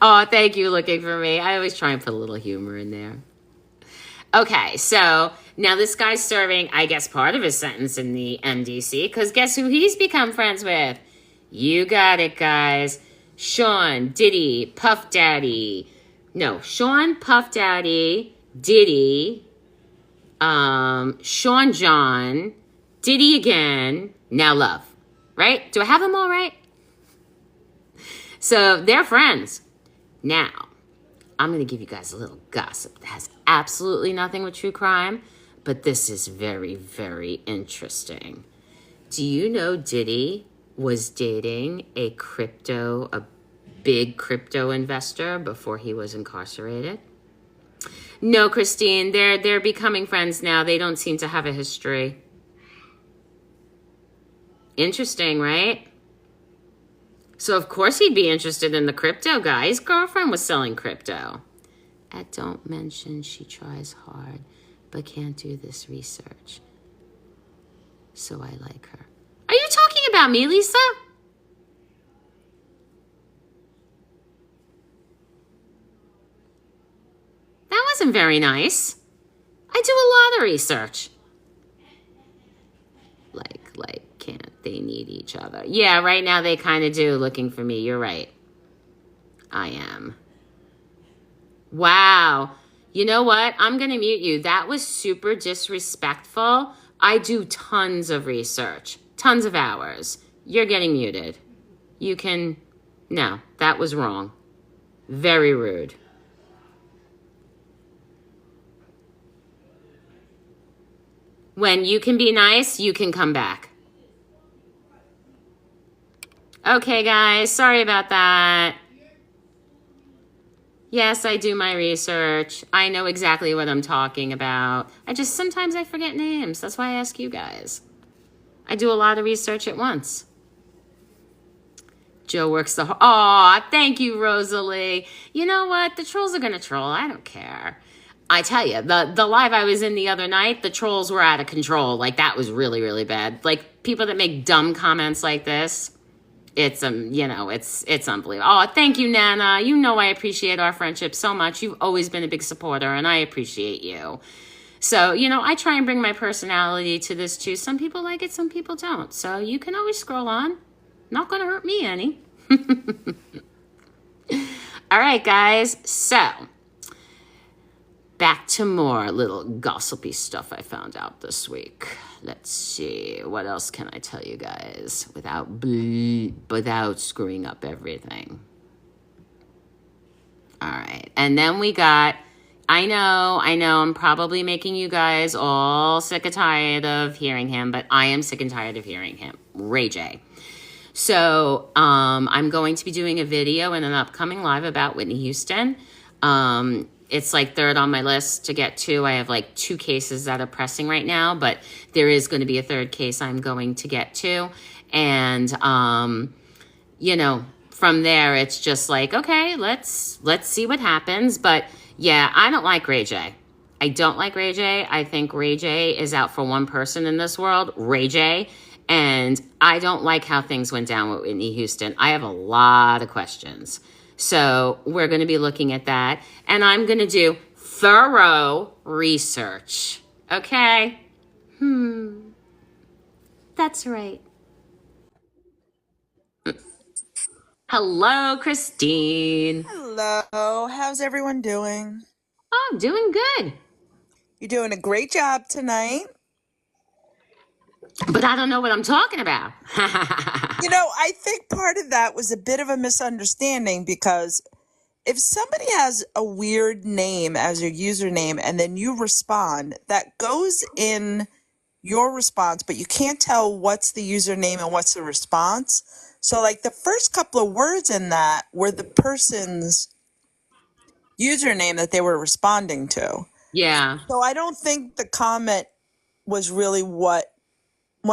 Speaker 1: Oh, thank you, looking for me. I always try and put a little humor in there. Okay, so now this guy's serving, I guess, part of his sentence in the MDC, because guess who he's become friends with? You got it, guys. Sean, Diddy, Puff Daddy. No, Sean, Puff Daddy, Diddy, Sean John, Diddy again, now Love. Right? Do I have them all right? So they're friends. Now, I'm going to give you guys a little gossip that has absolutely nothing with true crime, but this is very, very interesting. Do you know Diddy was dating a big crypto investor before he was incarcerated? No, Christine, they're becoming friends now. They don't seem to have a history. Interesting, right? So, of course, he'd be interested in the crypto guy. His girlfriend was selling crypto. Don't mention she tries hard, but can't do this research. So I like her. Are you talking about me, Lisa? That wasn't very nice. I do a lot of research. Like, can't They need each other. Yeah, right now they kind of do looking for me. You're right. I am. Wow. You know what? I'm going to mute you. That was super disrespectful. I do tons of research, tons of hours. You're getting muted. You can, no, that was wrong. Very rude. When you can be nice, you can come back. Okay, guys, sorry about that. Yes, I do my research. I know exactly what I'm talking about. Sometimes I forget names. That's why I ask you guys. I do a lot of research at once. Joe works the... Aw, thank you, Rosalie. You know what? The trolls are going to troll. I don't care. I tell you, the live I was in the other night, the trolls were out of control. Like, that was really, really bad. Like, people that make dumb comments like this, it's, it's unbelievable. Oh, thank you, Nana. You know I appreciate our friendship so much. You've always been a big supporter, and I appreciate you. So, I try and bring my personality to this, too. Some people like it, some people don't. So, you can always scroll on. Not going to hurt me any. All right, guys. So, back to more little gossipy stuff I found out this week. Let's see. What else can I tell you guys without screwing up everything? All right. And then we got, I know, I'm probably making you guys all sick and tired of hearing him, but I am sick and tired of hearing him. Ray J. So I'm going to be doing a video in an upcoming live about Whitney Houston. It's like third on my list to get to. I have like 2 cases that are pressing right now, but there is going to be a third case I'm going to get to. And, from there, it's just like, okay, let's see what happens. But yeah, I don't like Ray J. I don't like Ray J. I think Ray J is out for one person in this world, Ray J. And I don't like how things went down with Whitney Houston. I have a lot of questions. So we're going to be looking at that. And I'm going to do thorough research. Okay? That's right. Hello, Christine.
Speaker 3: Hello, how's everyone doing?
Speaker 1: Oh, doing good.
Speaker 3: You're doing a great job tonight.
Speaker 1: But I don't know what I'm talking about.
Speaker 3: I think part of that was a bit of a misunderstanding because if somebody has a weird name as your username and then you respond, that goes in your response, but you can't tell what's the username and what's the response. So like the first couple of words in that were the person's username that they were responding to.
Speaker 1: Yeah.
Speaker 3: So I don't think the comment was really when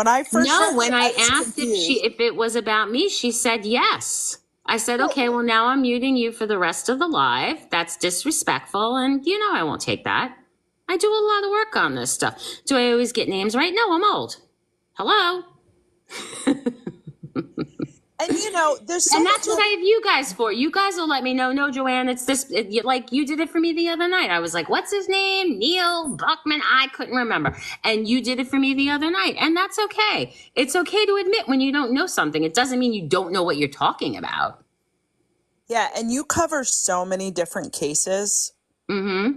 Speaker 3: I first
Speaker 1: No,
Speaker 3: heard
Speaker 1: when
Speaker 3: it,
Speaker 1: I
Speaker 3: I was
Speaker 1: asked
Speaker 3: confused.
Speaker 1: if it was about me, she said yes. I said, okay, well, now I'm muting you for the rest of the live. That's disrespectful, and I won't take that. I do a lot of work on this stuff. Do I always get names right? No, I'm old. Hello?
Speaker 3: And there's so
Speaker 1: And
Speaker 3: much.
Speaker 1: that's what I have you guys for. You guys will let me know, no, Joanne, it's this, like you did it for me the other night. I was like, what's his name? Neil Buckman? I couldn't remember. And you did it for me the other night. And that's okay. It's okay to admit when you don't know something. It doesn't mean you don't know what you're talking about.
Speaker 3: Yeah, and you cover so many different cases. There's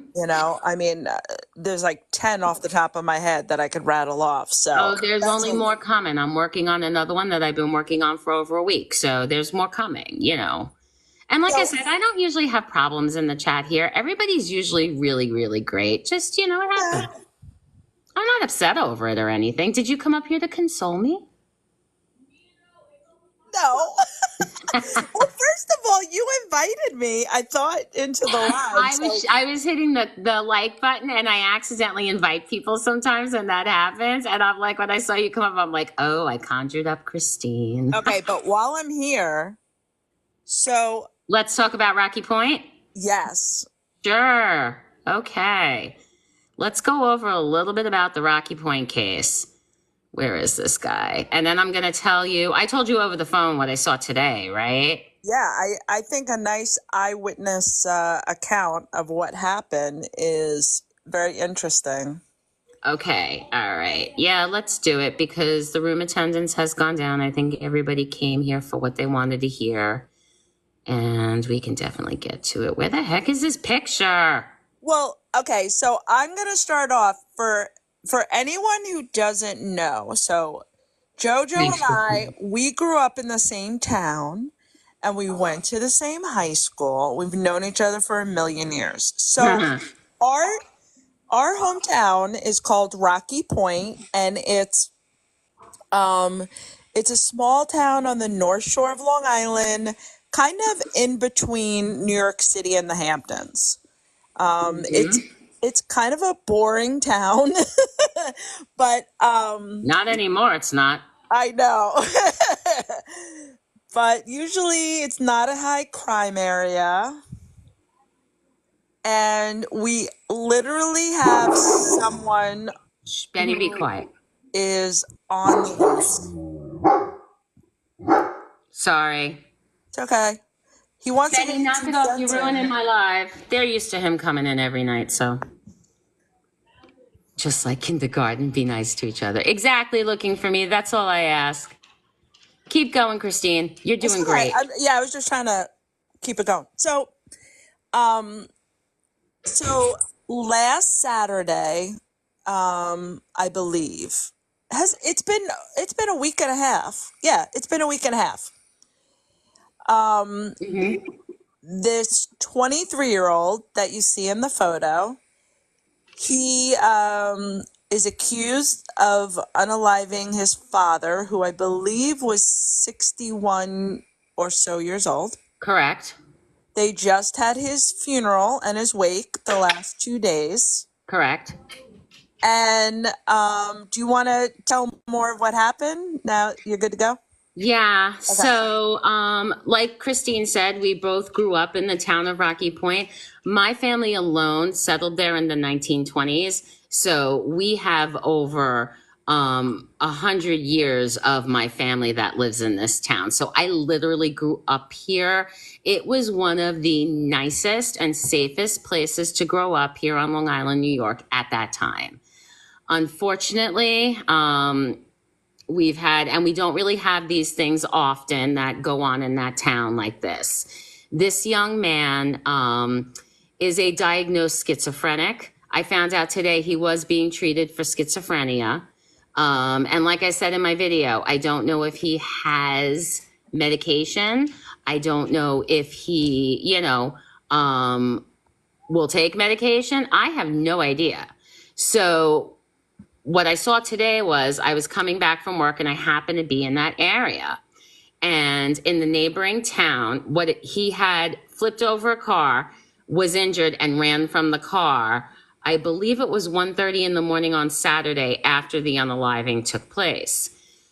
Speaker 3: like 10 off the top of my head that I could rattle off. So
Speaker 1: there's only more coming. I'm working on another one that I've been working on for over a week. So there's more coming, And like I said, I don't usually have problems in the chat here. Everybody's usually really, really great. Just, it happens. I'm not upset over it or anything. Did you come up here to console me?
Speaker 3: No. Well, first of all, you invited me, I thought, into the live.
Speaker 1: I was hitting the like button and I accidentally invite people sometimes and that happens. And I'm like, when I saw you come up, I'm like, oh, I conjured up Christine.
Speaker 3: Okay, but while I'm here, so.
Speaker 1: Let's talk about Rocky Point?
Speaker 3: Yes.
Speaker 1: Sure. Okay. Let's go over a little bit about the Rocky Point case. Where is this guy? And then I'm going to tell you, I told you over the phone what I saw today, right?
Speaker 3: Yeah, I think a nice eyewitness account of what happened is very interesting.
Speaker 1: Okay, all right. Yeah, let's do it because the room attendance has gone down. I think everybody came here for what they wanted to hear. And we can definitely get to it. Where the heck is this picture?
Speaker 3: Well, okay, so I'm gonna start off for anyone who doesn't know. So Jojo and I, we grew up in the same town and we went to the same high school. We've known each other for a million years. So our our hometown is called Rocky Point, and it's a small town on the North Shore of Long Island, kind of in between New York City and the Hamptons. It's kind of a boring town, but
Speaker 1: Not anymore, it's not.
Speaker 3: I know. But usually it's not a high crime area. And we literally have someone
Speaker 1: Shh, Benny, be quiet.
Speaker 3: is on the loose.
Speaker 1: Sorry.
Speaker 3: It's okay. He wants to
Speaker 1: Benny,
Speaker 3: get
Speaker 1: knock it off. You're ruining my life. They're used to him coming in every night, so. Just like kindergarten, be nice to each other. Exactly, looking for me. That's all I ask. Keep going, Christine. You're doing great.
Speaker 3: I was just trying to keep it going. So last Saturday, I believe it's been a week and a half. Yeah, it's been a week and a half. This 23-year-old that you see in the photo, he is accused of unaliving his father, who I believe was 61 or so years old.
Speaker 1: Correct.
Speaker 3: They just had his funeral and his wake the last 2 days.
Speaker 1: Correct.
Speaker 3: And do you want to tell more of what happened? Now you're good to go?
Speaker 1: Yeah. Okay. So, like Christine said, we both grew up in the town of Rocky Point. My family alone settled there in the 1920s. So we have over 100 years of my family that lives in this town. So I literally grew up here. It was one of the nicest and safest places to grow up here on Long Island, New York at that time. Unfortunately, we've had, and we don't really have these things often that go on in that town like this. This young man is a diagnosed schizophrenic. I found out today he was being treated for schizophrenia. And like I said in my video, I don't know if he has medication. I don't know if he, will take medication. I have no idea. So what I saw today was I was coming back from work and I happened to be in that area. And in the neighboring town, he had flipped over a car, was injured, and ran from the car. I believe it was 1:30 in the morning on Saturday after the unaliving took place.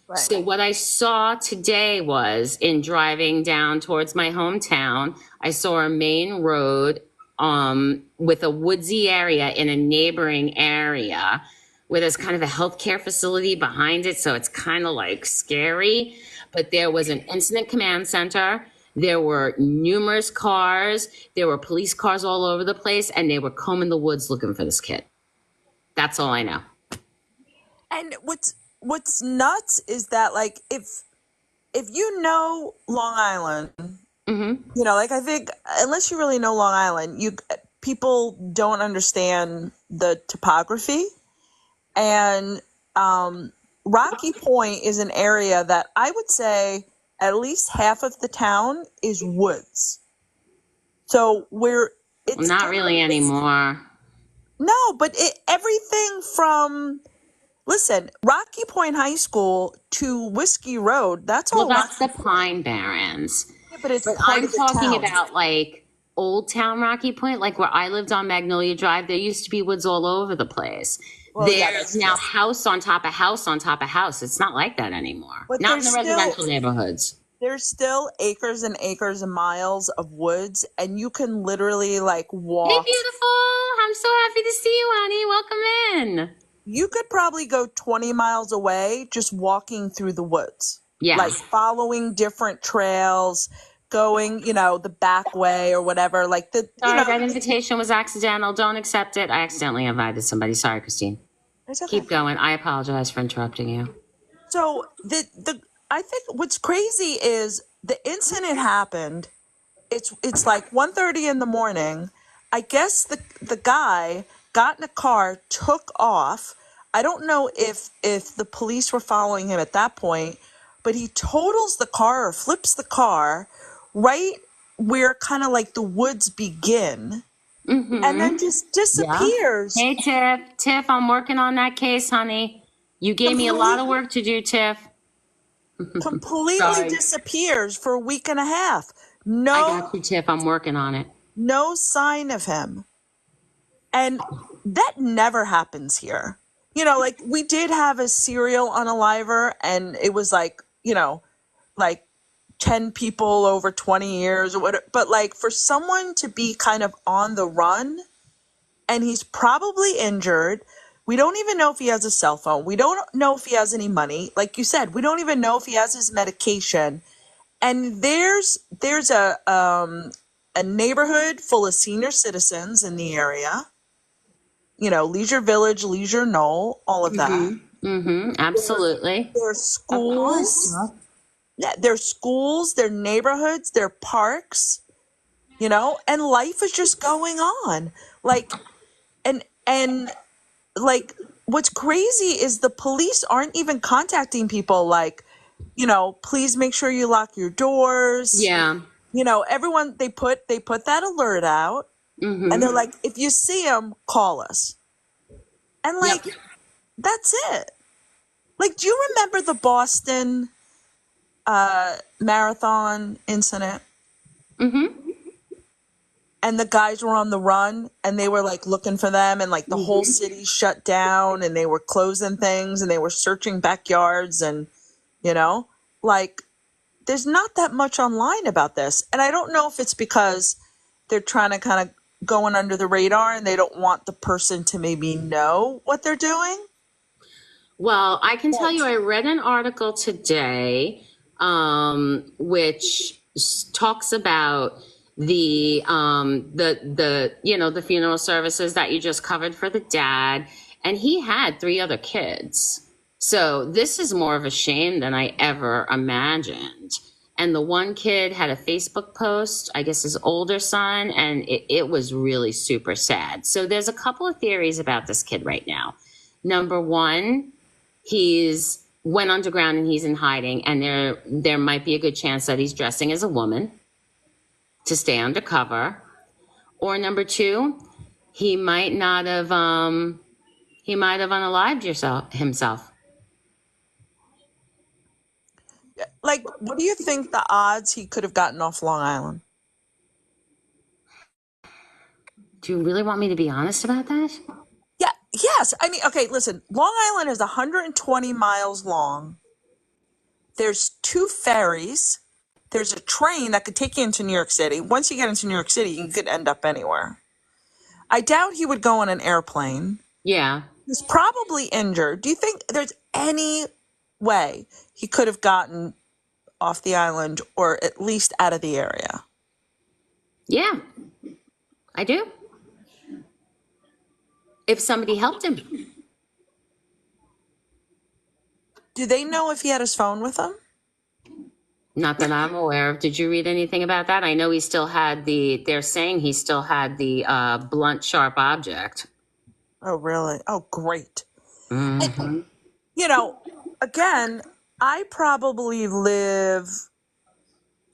Speaker 1: Right. So what I saw today was, in driving down towards my hometown, I saw a main road with a woodsy area in a neighboring area where there's kind of a healthcare facility behind it. So it's kind of like scary, but there was an incident command center. There were numerous cars. There were police cars all over the place, and they were combing the woods looking for this kid. That's all I know.
Speaker 3: And what's nuts is that, like, if you know Long Island, like, I think unless you really know Long Island, people don't understand the topography. And Rocky Point is an area that I would say at least half of the town is woods. So it's
Speaker 1: not really anymore.
Speaker 3: No, but everything from, listen, Rocky Point High School to Whiskey Road, that's all.
Speaker 1: Well, that's the Pine Barrens.
Speaker 3: Yeah, but
Speaker 1: I'm talking about like Old Town Rocky Point, like where I lived on Magnolia Drive. There used to be woods all over the place. Well, there's now house on top of house on top of house. It's not like that anymore. But not in the residential neighborhoods.
Speaker 3: There's still acres and acres and miles of woods, and you can literally like walk.
Speaker 1: Hey, beautiful. I'm so happy to see you, honey. Welcome in.
Speaker 3: You could probably go 20 miles away just walking through the woods.
Speaker 1: Yeah.
Speaker 3: Like following different trails, going, the back way or whatever. Like
Speaker 1: Sorry, that invitation was accidental. Don't accept it. I accidentally invited somebody. Sorry, Christine.
Speaker 3: It's okay.
Speaker 1: Keep going. I apologize for interrupting you.
Speaker 3: So I think what's crazy is the incident happened. It's like 1:30 in the morning. I guess the guy got in a car, took off. I don't know if the police were following him at that point, but he totals the car or flips the car right where kind of like the woods begin, and then just
Speaker 1: Yeah.
Speaker 3: disappears.
Speaker 1: Hey, Tiff. Tiff, I'm working on that case, honey. You gave me a lot of work to do, Tiff.
Speaker 3: Completely
Speaker 1: Sorry.
Speaker 3: disappears for a week and a half.
Speaker 1: I
Speaker 3: No,
Speaker 1: got you, Tiff. I'm working on it.
Speaker 3: no sign of him. And that never happens here. Like we did have a serial unaliver, and it was like, like 10 people over 20 years or whatever. But like for someone to be kind of on the run, and he's probably injured. We don't even know if he has a cell phone. We don't know if he has any money. Like you said, we don't even know if he has his medication. And there's a neighborhood full of senior citizens in the area. Leisure Village, Leisure Knoll, all of that.
Speaker 1: Absolutely.
Speaker 3: There's
Speaker 1: Of course.
Speaker 3: schools. Yeah, there's schools, their neighborhoods, their parks, and life is just going on. Like, and like, what's crazy is the police aren't even contacting people like, please make sure you lock your doors.
Speaker 1: Yeah.
Speaker 3: Everyone, they put that alert out, and they're like, if you see him, call us. And like,
Speaker 1: Yep.
Speaker 3: that's it. Like, do you remember the Boston marathon incident? And the guys were on the run, and they were like looking for them, and like the whole city shut down, and they were closing things, and they were searching backyards, and like there's not that much online about this. And I don't know if it's because they're trying to kind of going under the radar, and they don't want the person to maybe know what they're doing.
Speaker 1: Well, I can tell you, I read an article today, which talks about the funeral services that you just covered for the dad, and he had 3 other kids. So this is more of a shame than I ever imagined. And the one kid had a Facebook post, I guess his older son, and it was really super sad. So there's a couple of theories about this kid right now. Number one, he's went underground and he's in hiding, and there might be a good chance that he's dressing as a woman to stay undercover. Or number 2, he might have unalived himself.
Speaker 3: Like, what do you think the odds he could have gotten off Long Island?
Speaker 1: Do you really want me to be honest about that?
Speaker 3: Yeah, yes. I mean, okay, listen, Long Island is 120 miles long. There's 2 ferries. There's a train that could take you into New York City. Once you get into New York City, you could end up anywhere. I doubt he would go on an airplane.
Speaker 1: Yeah.
Speaker 3: He's probably injured. Do you think there's any way he could have gotten off the island, or at least out of the area?
Speaker 1: Yeah, I do. If somebody helped him.
Speaker 3: Do they know if he had his phone with him?
Speaker 1: Not that I'm aware of. Did you read anything about that? I know they're saying he still had the blunt, sharp object.
Speaker 3: Oh, really? Oh, great.
Speaker 1: Mm-hmm.
Speaker 3: Again, I probably live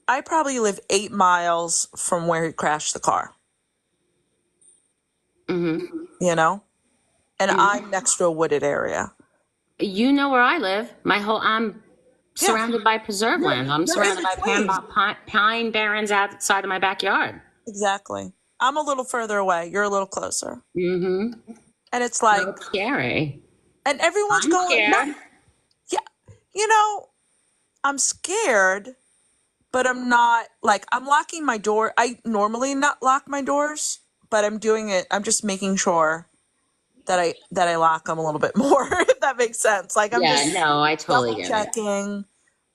Speaker 3: 8 miles from where he crashed the car. And I'm next to a wooded area.
Speaker 1: You know where I live. I'm surrounded by preserve land. I'm surrounded by pine barrens outside of my backyard.
Speaker 3: Exactly. I'm a little further away. You're a little closer.
Speaker 1: Mm-hmm.
Speaker 3: And it's like,
Speaker 1: so it's scary.
Speaker 3: And everyone's going,
Speaker 1: scared.
Speaker 3: Yeah, I'm scared, but I'm not, like, I'm locking my door. I normally not lock my doors, but I'm doing it. I'm just making sure that I lock them a little bit more, if that makes sense. Like, I'm just
Speaker 1: I totally
Speaker 3: double checking.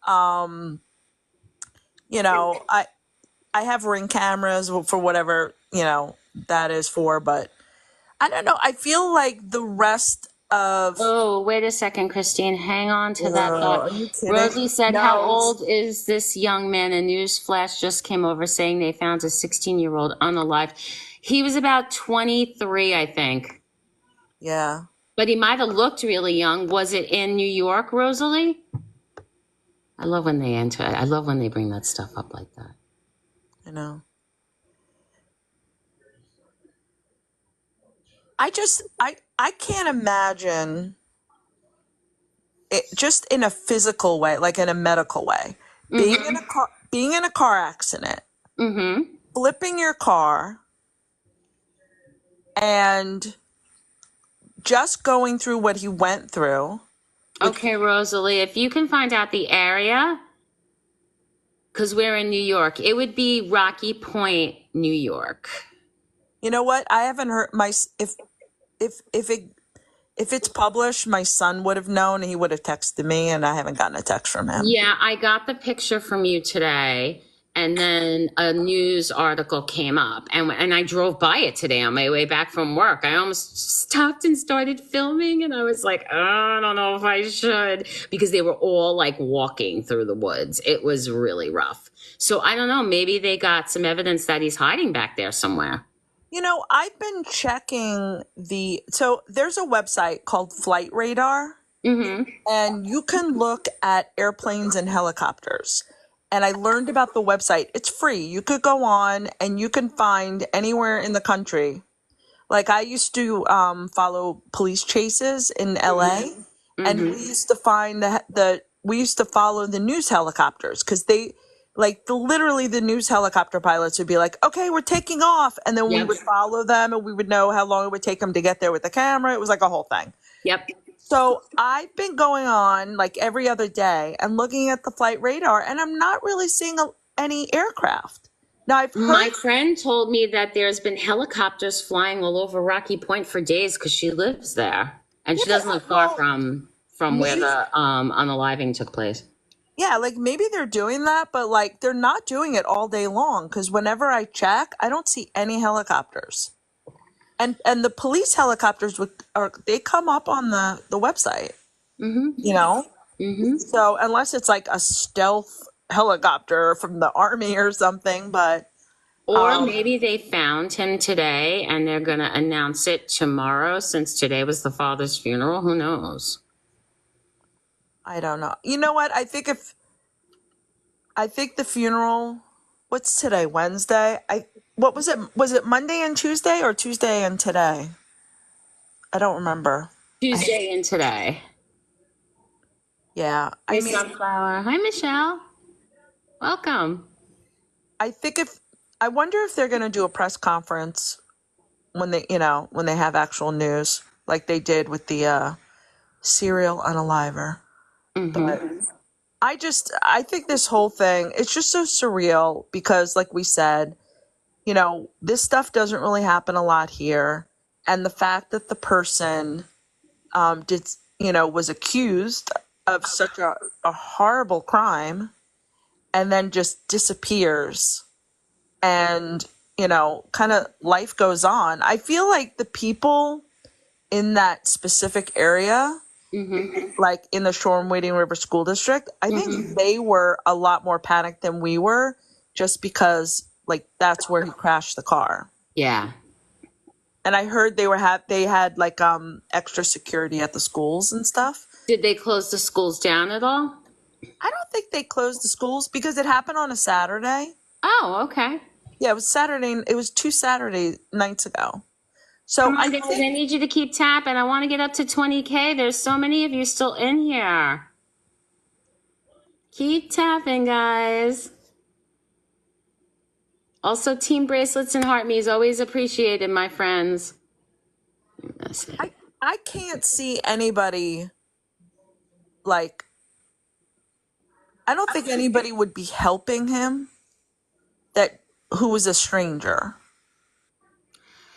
Speaker 3: I have Ring cameras for whatever, that is for, but I don't know. I feel like the rest of.
Speaker 1: Oh, wait a second, Christine. Hang on to that thought.
Speaker 3: Are you kidding?
Speaker 1: Rosie said, how
Speaker 3: No.
Speaker 1: old is this young man? A news flash just came over saying they found a 16-year-old unalive. He was about 23, I think.
Speaker 3: Yeah.
Speaker 1: But he might have looked really young. Was it in New York, Rosalie? I love when they enter. I love when they bring that stuff up like that.
Speaker 3: I know. I can't imagine it just in a physical way, like in a medical way, being in a car accident,
Speaker 1: Mm-hmm.
Speaker 3: flipping your car, and just going through what he went through.
Speaker 1: Okay, Rosalie, if you can find out the area, because we're in New York, it would be Rocky Point, New York.
Speaker 3: You know what? I haven't heard if it's published, my son would have known. He would have texted me, and I haven't gotten a text from him.
Speaker 1: Yeah, I got the picture from you today, and then a news article came up, and I drove by it today on my way back from work. I almost stopped and started filming, and I was like, oh, I don't know if I should, because they were all like walking through the woods. It was really rough. So I don't know, maybe they got some evidence that he's hiding back there somewhere.
Speaker 3: You know, I've been checking so there's a website called Flight Radar,
Speaker 1: Mm-hmm.
Speaker 3: and you can look at airplanes and helicopters. And I learned about the website. It's free. You could go on and you can find anywhere in the country. Like I used to follow police chases in LA, and we used to find we used to follow the news helicopters because they literally the news helicopter pilots would be like, okay, we're taking off, and then we
Speaker 1: Yep.
Speaker 3: would follow them and we would know how long it would take them to get there with the camera. It was like a whole thing.
Speaker 1: Yep.
Speaker 3: So I've been going on like every other day and looking at the flight radar, and I'm not really seeing any aircraft. Now I've heard.
Speaker 1: My friend told me that there's been helicopters flying all over Rocky Point for days because she lives there, and she doesn't live far from where the unaliving took place.
Speaker 3: Yeah, like maybe they're doing that, but like they're not doing it all day long because whenever I check, I don't see any helicopters. And the police helicopters they come up on the website, you know? So unless it's like a stealth helicopter from the army or something, but
Speaker 1: Or maybe they found him today and they're going to announce it tomorrow since today was the father's funeral. Who knows?
Speaker 3: I don't know. You know what? I think the funeral, what's today? Wednesday? What was it? Was it Monday and Tuesday or Tuesday and today? I don't remember.
Speaker 1: Tuesday and today.
Speaker 3: Yeah.
Speaker 1: Hey, Sunflower. Hi, Michelle. Welcome.
Speaker 3: I wonder if they're going to do a press conference when they have actual news like they did with the serial unaliver. But I think this whole thing, it's just so surreal because like we said, this stuff doesn't really happen a lot here. And the fact that the person was accused of such a horrible crime and then just disappears and, kind of life goes on. I feel like the people in that specific area, like in the Shore-Wading River School District, I think they were a lot more panicked than we were just because like that's where he crashed the car.
Speaker 1: Yeah.
Speaker 3: And I heard they had like extra security at the schools and stuff.
Speaker 1: Did they close the schools down at all?
Speaker 3: I don't think they closed the schools because it happened on a Saturday.
Speaker 1: Oh, okay.
Speaker 3: Yeah, it was Saturday. It was 2 Saturday nights ago. So
Speaker 1: Come on, guys, I need you to keep tapping. I want to get up to 20K. There's so many of you still in here. Keep tapping, guys. Also, team bracelets and heart me's always appreciated, my friends.
Speaker 3: I can't see anybody like, I don't think anybody would be helping him who was a stranger.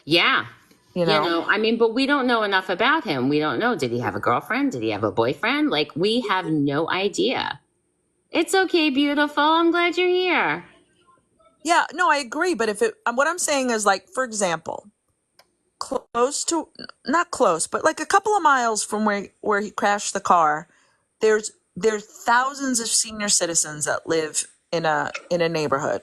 Speaker 1: Yeah.
Speaker 3: You know?
Speaker 1: I mean, but we don't know enough about him. We don't know. Did he have a girlfriend? Did he have a boyfriend? Like, we have no idea. It's okay, beautiful. I'm glad you're here.
Speaker 3: Yeah, no, I agree. But what I'm saying is like, for example, close to, not close, but like a couple of miles from where he crashed the car, there's thousands of senior citizens that live in a neighborhood.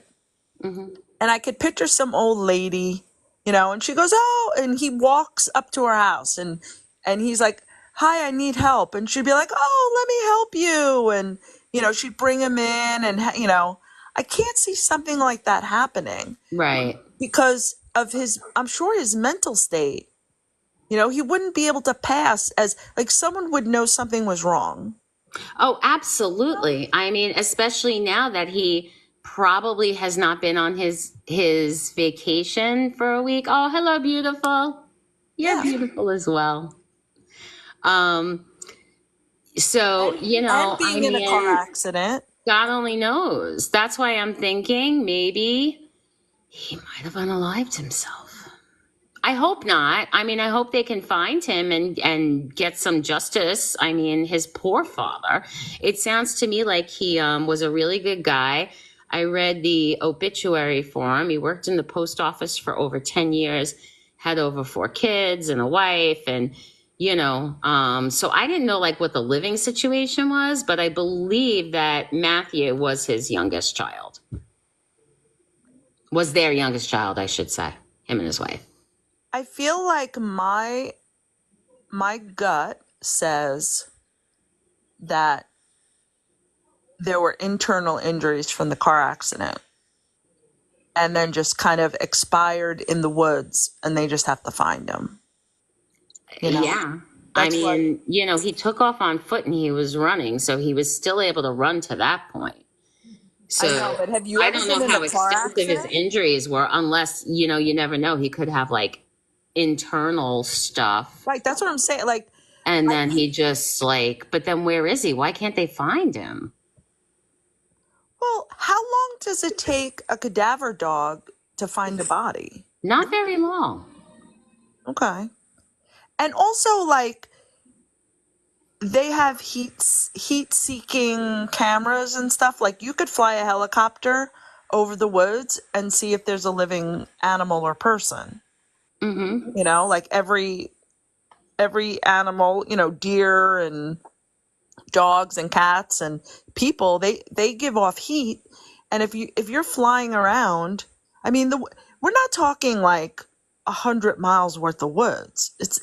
Speaker 3: And I could picture some old lady, and she goes, "Oh," and he walks up to her house and he's like, "Hi, I need help." And she'd be like, "Oh, let me help you." And, she'd bring him in and, I can't see something like that happening
Speaker 1: Right.
Speaker 3: because of I'm sure his mental state. He wouldn't be able to pass as like someone would know something was wrong.
Speaker 1: Oh, absolutely. I mean, especially now that he probably has not been on his vacation for a week. Oh, hello, beautiful. You're
Speaker 3: Yeah.
Speaker 1: beautiful as well. Um, so,
Speaker 3: And
Speaker 1: I
Speaker 3: being in a car
Speaker 1: mean,
Speaker 3: accident.
Speaker 1: God only knows. That's why I'm thinking maybe he might have unalived himself. I hope not. I mean, I hope they can find him and get some justice. I mean, his poor father. It sounds to me like he was a really good guy. I read the obituary for him. He worked in the post office for over 10 years, had over 4 kids and a wife. And, so I didn't know like what the living situation was, but I believe that Matthew was his youngest child. Was their youngest child, I should say, him and his wife.
Speaker 3: I feel like my gut says that there were internal injuries from the car accident and then just kind of expired in the woods and they just have to find him.
Speaker 1: Yeah. I
Speaker 3: That's what
Speaker 1: mean, he took off on foot and he was running, so he was still able to run to that point. So
Speaker 3: I know, but have you
Speaker 1: I
Speaker 3: ever
Speaker 1: don't
Speaker 3: been
Speaker 1: know
Speaker 3: in
Speaker 1: how
Speaker 3: a car
Speaker 1: extensive his
Speaker 3: accident?
Speaker 1: injuries were, unless, you never know. He could have like internal stuff.
Speaker 3: Right, that's what I'm saying. Like,
Speaker 1: And then he just but then where is he? Why can't they find him?
Speaker 3: well, how long does it take a cadaver dog to find a body?
Speaker 1: Not very long.
Speaker 3: Okay. And also, like, they have heat-seeking cameras and stuff. Like, you could fly a helicopter over the woods and see if there's a living animal or person.
Speaker 1: Mm-hmm.
Speaker 3: Like every animal, deer and dogs and cats and people, they give off heat. And if you're flying around, I mean, we're not talking like 100 miles worth of woods. It's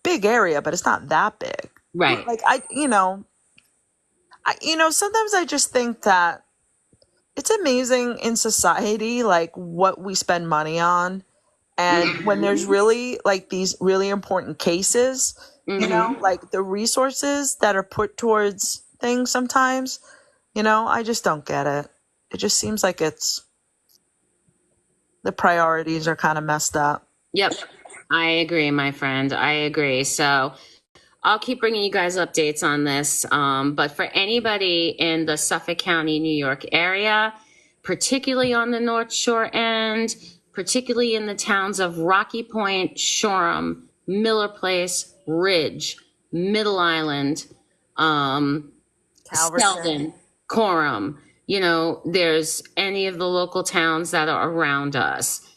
Speaker 3: big area, but it's not that big.
Speaker 1: Right.
Speaker 3: Like sometimes I just think that it's amazing in society, like what we spend money on. And when there's really like these really important cases,
Speaker 1: Mm-hmm.
Speaker 3: like the resources that are put towards things sometimes, I just don't get it. It just seems like the priorities are kind of messed up.
Speaker 1: Yep. I agree, my friend. I agree. So I'll keep bringing you guys updates on this. But for anybody in the Suffolk County, New York area, particularly on the North Shore end, particularly in the towns of Rocky Point, Shoreham, Miller Place, Ridge, Middle Island,
Speaker 3: Calverton.
Speaker 1: Selden, Coram, there's any of the local towns that are around us.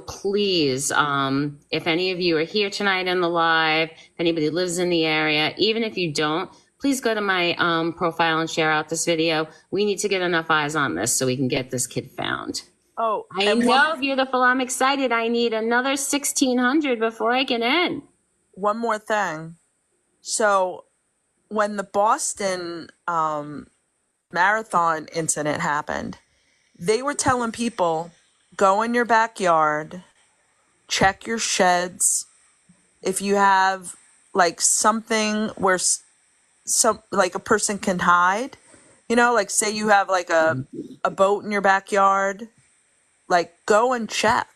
Speaker 1: Please, if any of you are here tonight in the live, if anybody lives in the area, even if you don't, please go to my profile and share out this video. We need to get enough eyes on this so we can get this kid found.
Speaker 3: Oh,
Speaker 1: I know, beautiful. I'm excited. I need another 1,600 before I can end.
Speaker 3: one more thing. So when the Boston marathon incident happened, they were telling people, go in your backyard, check your sheds. If you have like something where like a person can hide, like say you have like a boat in your backyard, like go and check.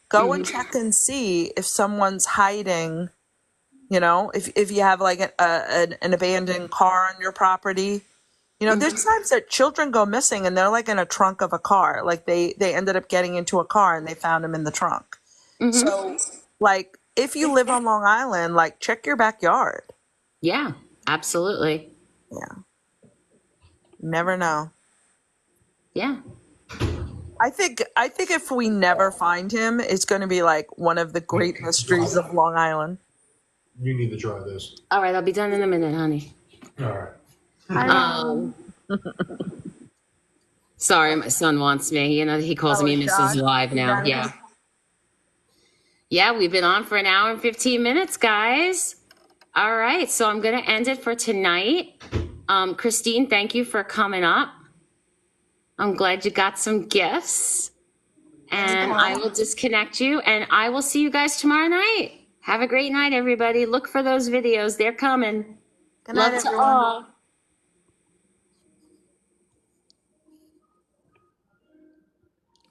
Speaker 3: Go and check and see if someone's hiding, if you have like an abandoned car on your property. There's times that children go missing and they're like in a trunk of a car. Like they ended up getting into a car and they found them in the trunk. So like if you live on Long Island, like check your backyard.
Speaker 1: Yeah, absolutely.
Speaker 3: Yeah. Never know.
Speaker 1: Yeah.
Speaker 3: I think if we never find him, it's going to be like one of the great mysteries of Long Island.
Speaker 2: You need to try this.
Speaker 1: All right, I'll be done in a minute, honey.
Speaker 2: All right.
Speaker 1: Sorry, my son wants me. You know, he calls me Mrs. Live now. Yeah. Yeah, we've been on for an hour and 15 minutes, guys. All right, so I'm going to end it for tonight. Christine, thank you for coming up. I'm glad you got some gifts. And I will disconnect you, and I will see you guys tomorrow night. Have a great night, everybody. Look for those videos. They're coming.
Speaker 3: Good night,
Speaker 1: Love to
Speaker 3: everyone.
Speaker 1: all.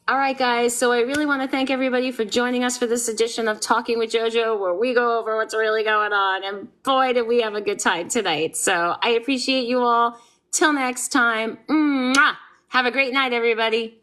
Speaker 1: All right, guys. So I really want to thank everybody for joining us for this edition of Talking with JoJo, where we go over what's really going on. And boy, did we have a good time tonight. So I appreciate you all. Till next time. Mwah! Have a great night, everybody.